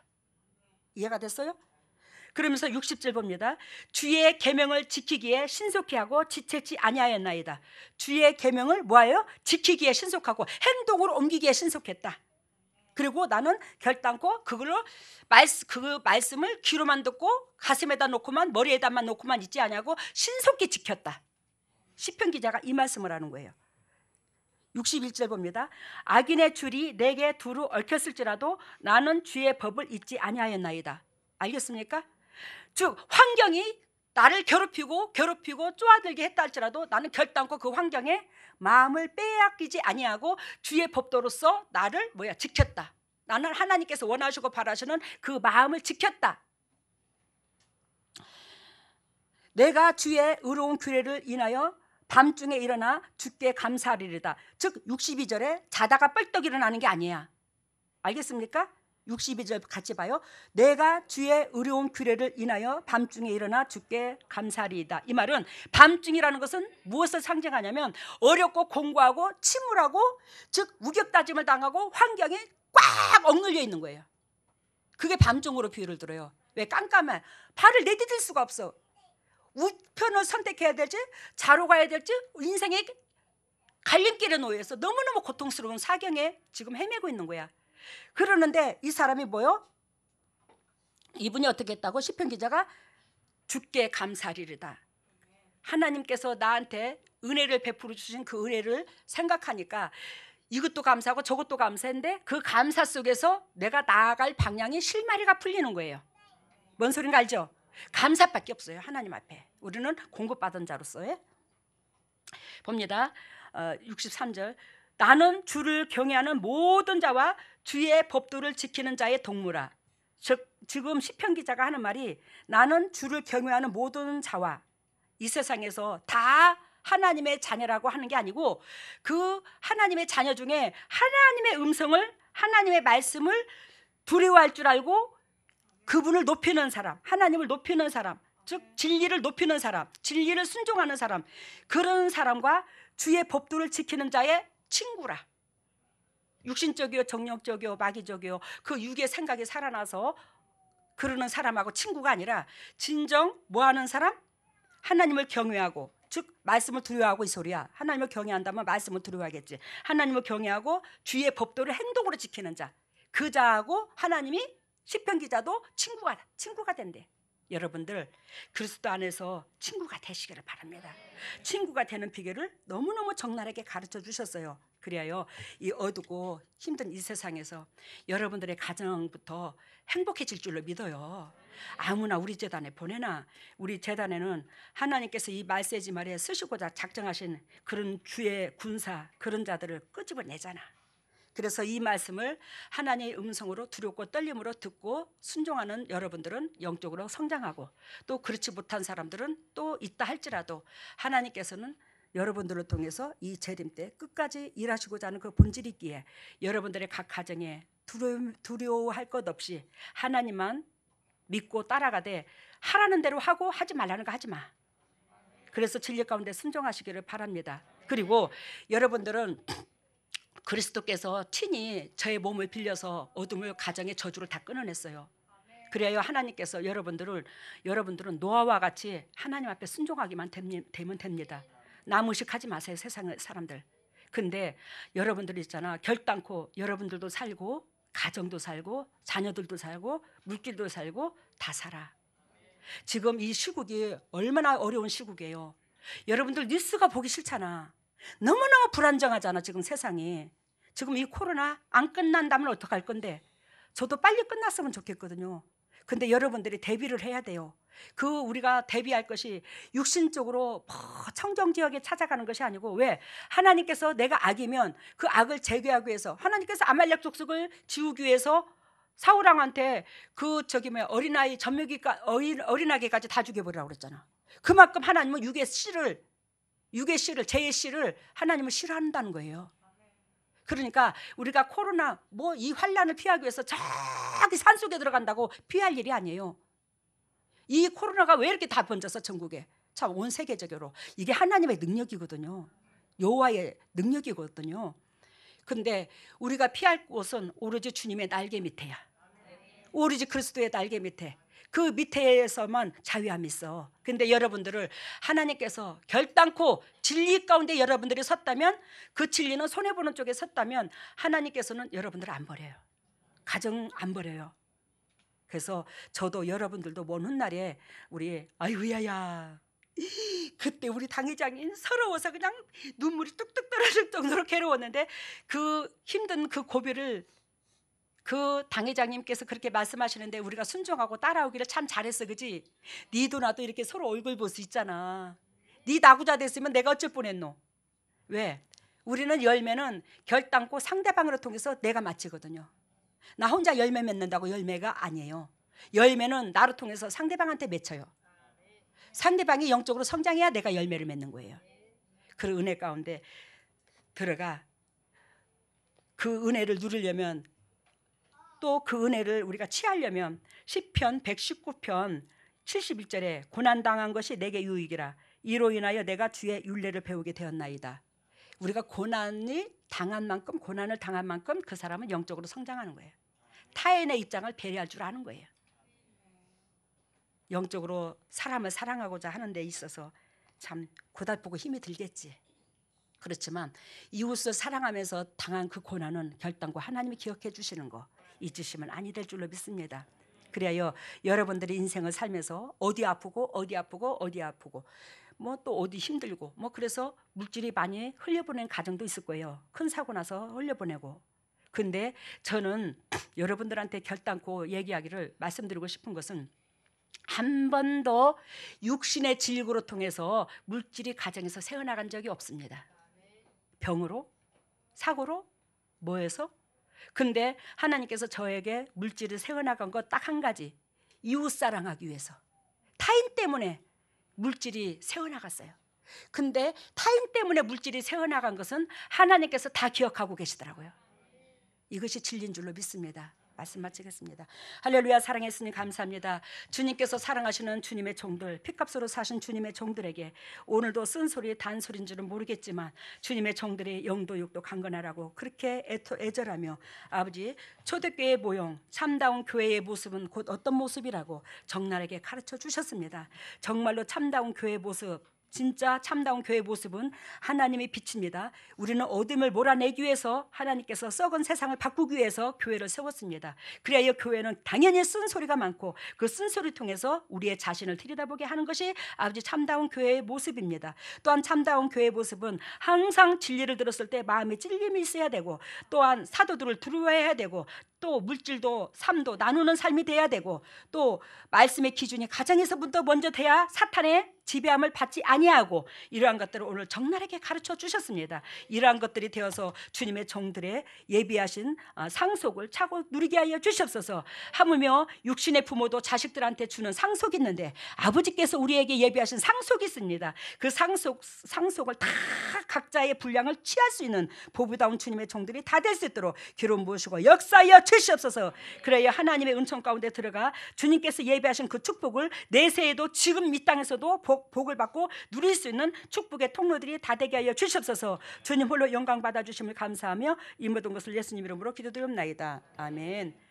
이해가 됐어요? 그러면서 60절 봅니다. 주의 계명을 지키기에 신속히 하고 지체치 아니하였나이다. 주의 계명을 뭐하여? 지키기에 신속하고 행동으로 옮기기에 신속했다. 그리고 나는 결단코 그걸로 그 말씀을 귀로만 듣고 가슴에다 놓고만 머리에다만 놓고만 있지 아니하고 신속히 지켰다. 시편 기자가 이 말씀을 하는 거예요. 61절 봅니다. 악인의 줄이 내게 두루 얽혔을지라도 나는 주의 법을 잊지 아니하였나이다. 알겠습니까? 즉 환경이 나를 괴롭히고 쪼아들게 했다 할지라도 나는 결단코 그 환경에 마음을 빼앗기지 아니하고 주의 법도로서 나를 지켰다. 나는 하나님께서 원하시고 바라시는 그 마음을 지켰다. 내가 주의 의로운 규례를 인하여 밤중에 일어나 주께 감사하리이다. 즉 62절에 자다가 뻘떡 일어나는 게 아니야. 알겠습니까? 62절 같이 봐요. 내가 주의 의로운 규례를 인하여 밤중에 일어나 주께 감사하리이다. 이 말은 밤중이라는 것은 무엇을 상징하냐면 어렵고 공고하고 침울하고 즉 우격다짐을 당하고 환경이 꽉 억눌려 있는 거예요. 그게 밤중으로 비유를 들어요. 왜? 깜깜해. 발을 내디딜 수가 없어. 우편을 선택해야 될지 좌로 가야 될지 인생의 갈림길에 놓여서 너무너무 고통스러운 사경에 지금 헤매고 있는 거야. 그러는데 이 사람이 뭐요? 이분이 어떻게 했다고? 시편 기자가 주께 감사하리이다. 하나님께서 나한테 은혜를 베풀어 주신 그 은혜를 생각하니까 이것도 감사하고 저것도 감사한데 그 감사 속에서 내가 나아갈 방향이 실마리가 풀리는 거예요. 뭔 소린가 알죠? 감사밖에 없어요. 하나님 앞에 우리는 공급받은 자로서의 봅니다. 63절 나는 주를 경외하는 모든 자와 주의 법도를 지키는 자의 동무라. 즉 지금 시편 기자가 하는 말이 나는 주를 경외하는 모든 자와 이 세상에서 다 하나님의 자녀라고 하는 게 아니고 그 하나님의 자녀 중에 하나님의 음성을 하나님의 말씀을 두려워할 줄 알고 그분을 높이는 사람, 하나님을 높이는 사람, 즉 진리를 높이는 사람, 진리를 순종하는 사람, 그런 사람과 주의 법도를 지키는 자의 친구라. 육신적이요, 정욕적이요, 마귀적이요, 그 육의 생각이 살아나서 그러는 사람하고 친구가 아니라 진정 뭐하는 사람? 하나님을 경외하고, 즉 말씀을 두려워하고, 이 소리야. 하나님을 경외한다면 말씀을 두려워하겠지. 하나님을 경외하고 주의 법도를 행동으로 지키는 자, 그 자하고 하나님이 시편 기자도 친구가 된대. 여러분들 그리스도 안에서 친구가 되시기를 바랍니다. 친구가 되는 비결을 너무너무 적나라하게 가르쳐 주셨어요. 그래야 이 어둡고 힘든 이 세상에서 여러분들의 가정부터 행복해질 줄로 믿어요. 아무나 우리 재단에 보내나. 우리 재단에는 하나님께서 이 말세지 말에 쓰시고자 작정하신 그런 주의 군사, 그런 자들을 끄집어내잖아. 그래서 이 말씀을 하나님의 음성으로 두렵고 떨림으로 듣고 순종하는 여러분들은 영적으로 성장하고, 또 그렇지 못한 사람들은 또 있다 할지라도 하나님께서는 여러분들을 통해서 이 재림 때 끝까지 일하시고자 하는 그 본질이 있기에 여러분들의 각 가정에 두려워할 것 없이 하나님만 믿고 따라가되, 하라는 대로 하고 하지 말라는 거 하지 마. 그래서 진리 가운데 순종하시기를 바랍니다. 그리고 여러분들은 그리스도께서 친히 저의 몸을 빌려서 어둠을, 가정의 저주를 다 끊어냈어요. 그래야 하나님께서 여러분들은 노아와 같이 하나님 앞에 순종하기만 되면 됩니다. 남 의식하지 마세요, 세상의 사람들. 근데 여러분들 있잖아, 결단코 여러분들도 살고, 가정도 살고, 자녀들도 살고, 물길도 살고, 다 살아. 지금 이 시국이 얼마나 어려운 시국이에요. 여러분들 뉴스가 보기 싫잖아. 너무너무 불안정하잖아 지금 세상이. 지금 이 코로나 안 끝난다면 어떡할 건데. 저도 빨리 끝났으면 좋겠거든요. 근데 여러분들이 대비를 해야 돼요. 우리가 대비할 것이 육신적으로 청정지역에 찾아가는 것이 아니고, 왜? 하나님께서 내가 악이면 그 악을 제거하기 위해서, 하나님께서 아말렉 족속을 지우기 위해서 사울왕한테 어린아이 어린아기까지 다 죽여버리라고 그랬잖아. 그만큼 하나님은 육의 씨를, 죄의 씨를 하나님은 싫어한다는 거예요. 그러니까 우리가 코로나 이 환란을 피하기 위해서 저기 산속에 들어간다고 피할 일이 아니에요. 이 코로나가 왜 이렇게 다 번져서 전국에, 참 온 세계적으로, 이게 하나님의 능력이거든요. 여호와의 능력이거든요. 근데 우리가 피할 곳은 오로지 주님의 날개 밑에야. 오로지 그리스도의 날개 밑에, 그 밑에서만 자유함이 있어. 근데 여러분들을 하나님께서 결단코 진리 가운데 여러분들이 섰다면, 그 진리는 손해보는 쪽에 섰다면 하나님께서는 여러분들을 안 버려요. 가정 안 버려요. 그래서 저도 여러분들도 먼 훗날에 우리 아이고야야, 그때 우리 당회장이 서러워서 그냥 눈물이 뚝뚝 떨어질 정도로 괴로웠는데, 그 힘든 그 고비를 그 당회장님께서 그렇게 말씀하시는데 우리가 순종하고 따라오기를 참 잘했어, 그지? 니도 나도 이렇게 서로 얼굴 볼 수 있잖아. 니 나구자 됐으면 내가 어쩔 뻔했노. 왜? 우리는 열매는 결단코 상대방으로 통해서 내가 마치거든요. 나 혼자 열매 맺는다고 열매가 아니에요. 열매는 나로 통해서 상대방한테 맺혀요. 상대방이 영적으로 성장해야 내가 열매를 맺는 거예요. 그 은혜 가운데 들어가. 그 은혜를 누리려면, 또 그 은혜를 우리가 취하려면 시편 119편 71절에 고난당한 것이 내게 유익이라, 이로 인하여 내가 주의 율례를 배우게 되었나이다. 우리가 고난을 당한 만큼 그 사람은 영적으로 성장하는 거예요. 타인의 입장을 배려할 줄 아는 거예요. 영적으로 사람을 사랑하고자 하는 데 있어서 참 고달프고 힘이 들겠지. 그렇지만 이웃을 사랑하면서 당한 그 고난은 결단코 하나님이 기억해 주시는 거 잊으시면 아니 될 줄로 믿습니다. 그래야 여러분들이 인생을 살면서 어디 아프고 또 어디 힘들고 그래서 물질이 많이 흘려보낸 가정도 있을 거예요. 큰 사고 나서 흘려보내고. 근데 저는 여러분들한테 결단코 얘기하기를 말씀드리고 싶은 것은, 한 번도 육신의 질구로 통해서 물질이 가정에서 새어나간 적이 없습니다. 병으로, 사고로, 뭐해서? 근데 하나님께서 저에게 물질을 새어나간 것 딱 한 가지, 이웃 사랑하기 위해서. 타인 때문에 물질이 새어나갔어요. 근데 타인 때문에 물질이 새어나간 것은 하나님께서 다 기억하고 계시더라고요. 이것이 진리인 줄로 믿습니다. 말씀 마치겠습니다. 할렐루야. 사랑의 예수님 감사합니다. 주님께서 사랑하시는 주님의 종들, 피값으로 사신 주님의 종들에게 오늘도 쓴소리 단소리인 줄은 모르겠지만 주님의 종들이 영도 육도 강건하라고 그렇게 애절하며 아버지 초대교회 모형 참다운 교회의 모습은 곧 어떤 모습이라고 적나라하게 가르쳐 주셨습니다. 정말로 참다운 교회의 모습, 진짜 참다운 교회의 모습은 하나님의 빛입니다. 우리는 어둠을 몰아내기 위해서 하나님께서 썩은 세상을 바꾸기 위해서 교회를 세웠습니다. 그래야 교회는 당연히 쓴소리가 많고 그 쓴소리를 통해서 우리의 자신을 들여다보게 하는 것이 아버지 참다운 교회의 모습입니다. 또한 참다운 교회의 모습은 항상 진리를 들었을 때 마음에 찔림이 있어야 되고, 또한 사도들을 두려워해야 되고, 또 물질도 삶도 나누는 삶이 돼야 되고, 또 말씀의 기준이 가정에서부터 먼저 돼야 사탄의 지배함을 받지 아니하고, 이러한 것들을 오늘 적나라하게 가르쳐 주셨습니다. 이러한 것들이 되어서 주님의 종들의 예비하신 상속을 차고 누리게 하여 주시옵소서. 하물며 육신의 부모도 자식들한테 주는 상속이 있는데 아버지께서 우리에게 예비하신 상속이 있습니다. 그 상속을 다 각자의 분량을 취할 수 있는 보부다운 주님의 종들이 다 될 수 있도록 기름 부으시고 역사하여 주시옵소서. 그래야 하나님의 은총 가운데 들어가 주님께서 예비하신 그 축복을 내세에도 지금 이 땅에서도 복을 받고 누릴 수 있는 축복의 통로들이 다 되게 하여 주시옵소서. 주님 홀로 영광 받아주심을 감사하며 이 모든 것을 예수님 이름으로 기도드립니다. 아멘.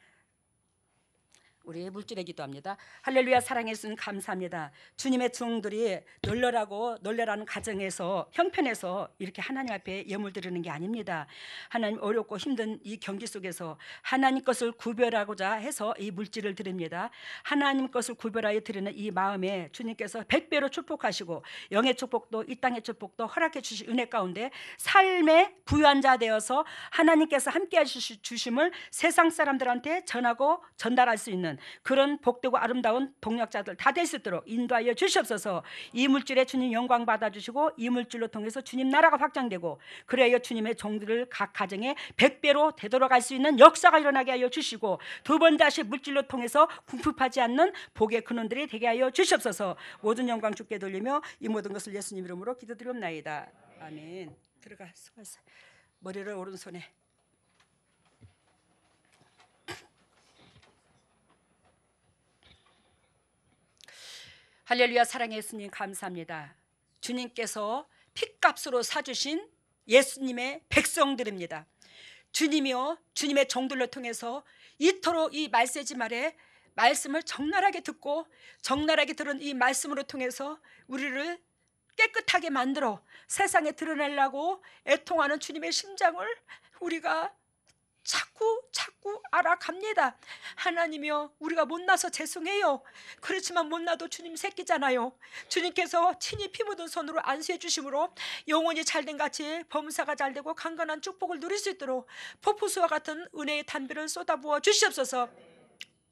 우리 물질에 기도합니다. 할렐루야. 사랑해 주님 감사합니다. 주님의 종들이 널널하는 가정에서 형편에서 이렇게 하나님 앞에 예물 드리는 게 아닙니다. 하나님 어렵고 힘든 이 경기 속에서 하나님 것을 구별하고자 해서 이 물질을 드립니다. 하나님 것을 구별하여 드리는 이 마음에 주님께서 100배로 축복하시고 영의 축복도 이 땅의 축복도 허락해 주신 은혜 가운데 삶의 부유한 자 되어서 하나님께서 함께 주심을 세상 사람들한테 전하고 전달할 수 있는 그런 복되고 아름다운 동역자들 다 될 수 있도록 인도하여 주시옵소서. 이 물질에 주님 영광 받아주시고 이 물질로 통해서 주님 나라가 확장되고 그래야 주님의 종들을 각 가정에 100배로 되돌아갈 수 있는 역사가 일어나게 하여 주시고 두 번 다시 물질로 통해서 궁핍하지 않는 복의 근원들이 되게 하여 주시옵소서. 모든 영광 주께 돌리며 이 모든 것을 예수님 이름으로 기도드리옵나이다. 아멘. 들어가. 수고하세요. 머리를 오른손에. 할렐루야. 사랑의 예수님 감사합니다. 주님께서 핏값으로 사주신 예수님의 백성들입니다. 주님이요 주님의 종들로 통해서 이토록 이 말세지 말에 말씀을 적나라하게 듣고 적나라하게 들은 이 말씀으로 통해서 우리를 깨끗하게 만들어 세상에 드러내려고 애통하는 주님의 심장을 우리가 자꾸 알아갑니다. 하나님이여 우리가 못나서 죄송해요. 그렇지만 못나도 주님 새끼잖아요. 주님께서 친히 피 묻은 손으로 안수해 주심으로 영혼이 잘된 같이 범사가 잘되고 강건한 축복을 누릴 수 있도록 폭포수와 같은 은혜의 단비를 쏟아부어 주시옵소서.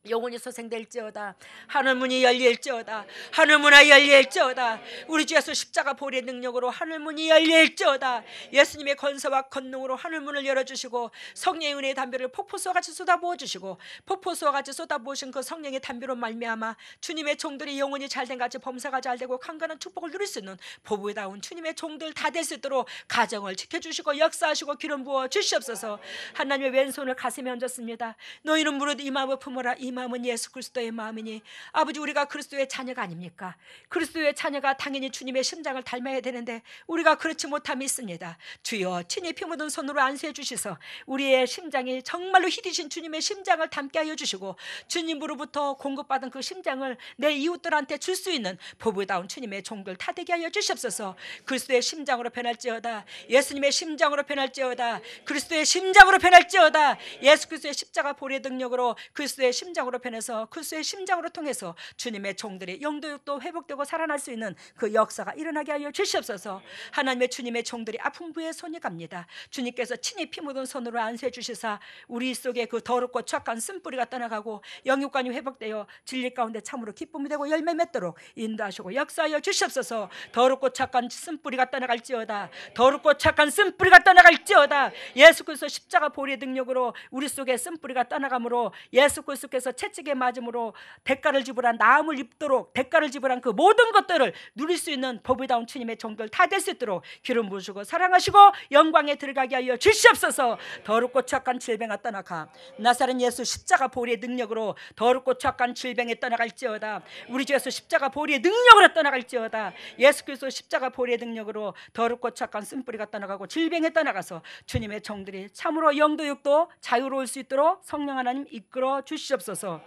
영혼이 소생될지어다. 하늘문이 열릴지어다. 하늘문이 열릴지어다. 우리 주 예수 십자가 보혈의 능력으로 하늘문이 열릴지어다. 예수님의 권세와 권능으로 하늘문을 열어주시고 성령의 은혜의 담비를 폭포수와 같이 쏟아부어 주시고 폭포수와 같이 쏟아부으신 그 성령의 담비로 말미암아 주님의 종들이 영혼이 잘된 같이 범사가 잘되고 강건한 축복을 누릴 수 있는 보부다운 주님의 종들 다 될 수 있도록 가정을 지켜주시고 역사하시고 기름 부어 주시옵소서. 하나님의 왼손을 가슴에 얹었습니다. 너희는 무릇 이 마음을 품어라. 이 마음은 예수 그리스도의 마음이니 아버지 우리가 그리스도의 자녀가 아닙니까? 그리스도의 자녀가 당연히 주님의 심장을 닮아야 되는데 우리가 그렇지 못함이 있습니다. 주여 친히 피 묻은 손으로 안수해 주셔서 우리의 심장이 정말로 희디신 주님의 심장을 닮게 하여 주시고 주님으로부터 공급받은 그 심장을 내 이웃들한테 줄 수 있는 보부다운 주님의 종들 다 되게 하여 주시옵소서. 그리스도의 심장으로 변할지어다. 예수님의 심장으로 변할지어다. 그리스도의 심장으로 변할지어다. 예수 그리스도의 십자가 보혈의 능력으로 그리스도의 심장으로 변해서 그리스도의 심장으로 통해서 주님의 종들이 영도육도 회복되고 살아날 수 있는 그 역사가 일어나게 하여 주시옵소서. 하나님의 주님의 종들이 아픈 부에 손이 갑니다. 주님께서 친히 피 묻은 손으로 안수해 주시사 우리 속에 그 더럽고 추악한 쓴뿌리가 떠나가고 영육관이 회복되어 진리 가운데 참으로 기쁨이 되고 열매 맺도록 인도하시고 역사하여 주시옵소서. 더럽고 착한 쓴뿌리가 떠나갈지어다. 더럽고 착한 쓴뿌리가 떠나갈지어다. 예수 그리스도 십자가 보혈의 능력으로 우리 속에 쓴뿌리가 떠나가므로 예수 그리스도께서 채찍에 맞음으로 대가를 지불한 나음을 입도록 대가를 지불한 그 모든 것들을 누릴 수 있는 보배다운 주님의 종들 다 될 수 있도록 기름 부으시고 사랑하시고 영광에 들어가게 하여 주시옵소서. 더럽고 착한 질병아 떠나가. 나사렛 예수 십자가 보리의 능력으로 더럽고 착한 질병에 떠나갈지어다. 우리 주 예수 십자가 보리의 능력으로 떠나갈지어다. 예수 그리스도 십자가 보리의 능력으로 더럽고 착한 쓴뿌리가 떠나가고 질병에 떠나가서 주님의 정들이 참으로 영도 육도 자유로울 수 있도록 성령 하나님 이끌어 주시옵소서.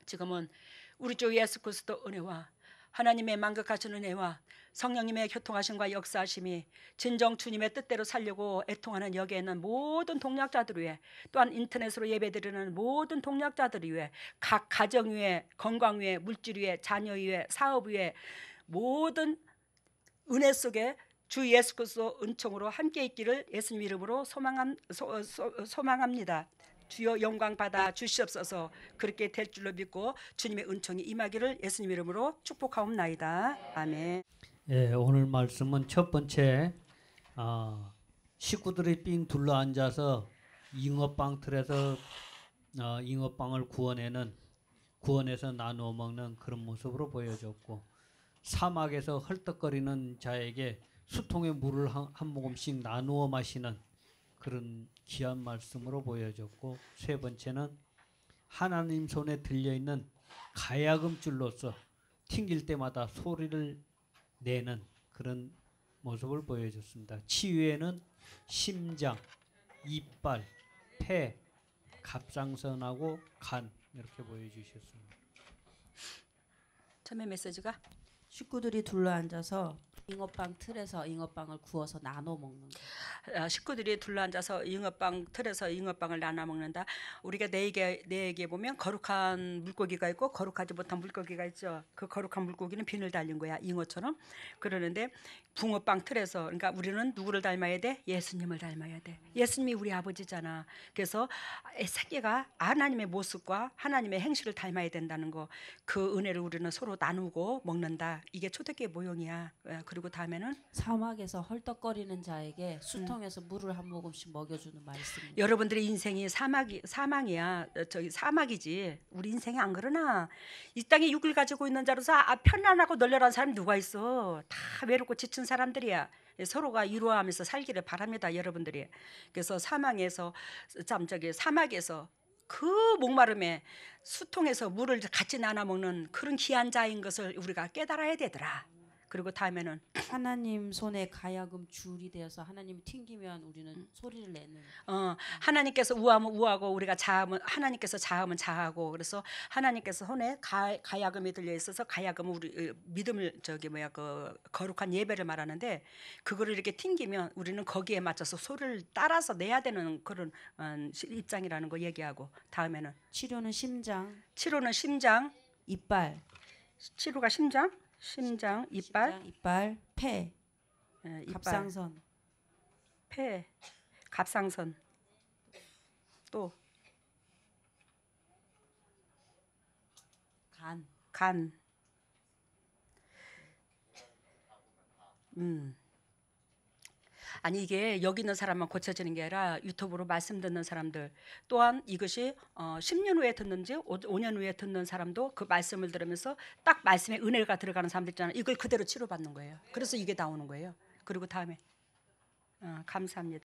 지금은 우리 주 예수 그리스도 은혜와 하나님의 만극하신 은혜와 성령님의 교통하심과 역사하심이 진정 주님의 뜻대로 살려고 애통하는 여기에 있는 모든 동역자들 위해, 또한 인터넷으로 예배드리는 모든 동역자들 위해, 각 가정 위에, 건강 위에, 물질 위에, 자녀 위에, 사업 위에, 모든 은혜 속에 주 예수 그리스도 은총으로 함께 있기를 예수님 이름으로 소망합니다. 주여 영광 받아 주시옵소서. 그렇게 될 줄로 믿고 주님의 은총이 임하기를 예수님 이름으로 축복하옵나이다. 아멘. 예, 오늘 말씀은 첫 번째 식구들이 삥 둘러 앉아서 잉어빵 틀에서 잉어빵을 구원해서 나누어 먹는 그런 모습으로 보여졌고, 사막에서 헐떡거리는 자에게 수통의 물을 한 모금씩 나누어 마시는 그런 귀한 말씀으로 보여졌고, 세 번째는 하나님 손에 들려있는 가야금줄로서 튕길 때마다 소리를 내는 그런 모습을 보여줬습니다. 치유에는 심장, 이빨, 폐, 갑상선하고 간 이렇게 보여주셨습니다. 처음에 메시지가 식구들이 둘러앉아서 잉어빵 틀에서 잉어빵을 구워서 나눠 먹는 거. 식구들이 둘러앉아서 잉어빵 틀에서 잉어빵을 나눠 먹는다. 우리가 내에게 보면 거룩한 물고기가 있고 거룩하지 못한 물고기가 있죠. 그 거룩한 물고기는 비늘 달린 거야, 잉어처럼. 그러는데 붕어빵 틀에서, 그러니까 우리는 누구를 닮아야 돼? 예수님을 닮아야 돼. 예수님이 우리 아버지잖아. 그래서 새끼가 하나님의 모습과 하나님의 행실을 닮아야 된다는 거, 그 은혜를 우리는 서로 나누고 먹는다. 이게 초대교회 모형이야. 그리고 다음에는 사막에서 헐떡거리는 자에게 수통에서 물을 한 모금씩 먹여주는 말씀입니다. 여러분들의 인생이 사망이야. 저기 사막이지. 우리 인생이 안 그러나? 이 땅에 육을 가지고 있는 자로서 편안하고 널널한 사람이 누가 있어? 다 외롭고 지친 사람들이야. 서로가 이루어하면서 살기를 바랍니다, 여러분들이. 그래서 사막에서 그 목마름에 수통에서 물을 같이 나눠 먹는 그런 귀한 자인 것을 우리가 깨달아야 되더라. 그리고 다음에는 하나님 손에 가야금 줄이 되어서 하나님이 튕기면 우리는 소리를 내는. 하나님께서 우하면 우하고 우리가 자하면 하나님께서 자하면 자하고, 그래서 하나님께서 손에 가야금이 들려 있어서 가야금은 우리 믿음을 그 거룩한 예배를 말하는데, 그거를 이렇게 튕기면 우리는 거기에 맞춰서 소리를 따라서 내야 되는 그런 입장이라는 거 얘기하고, 다음에는 치료는 심장, 이빨, 치료가 심장, 이빨, 폐, 이빨, 갑상선, 폐, 갑상선, 또 간. 아니, 이게 여기 있는 사람만 고쳐지는 게 아니라 유튜브로 말씀 듣는 사람들, 또한 이것이 10년 후에 듣는지 5년 후에 듣는 사람도 그 말씀을 들으면서 딱 말씀에 은혜가 들어가는 사람들 있잖아요. 이걸 그대로 치료받는 거예요. 그래서 이게 나오는 거예요. 그리고 다음에 감사합니다.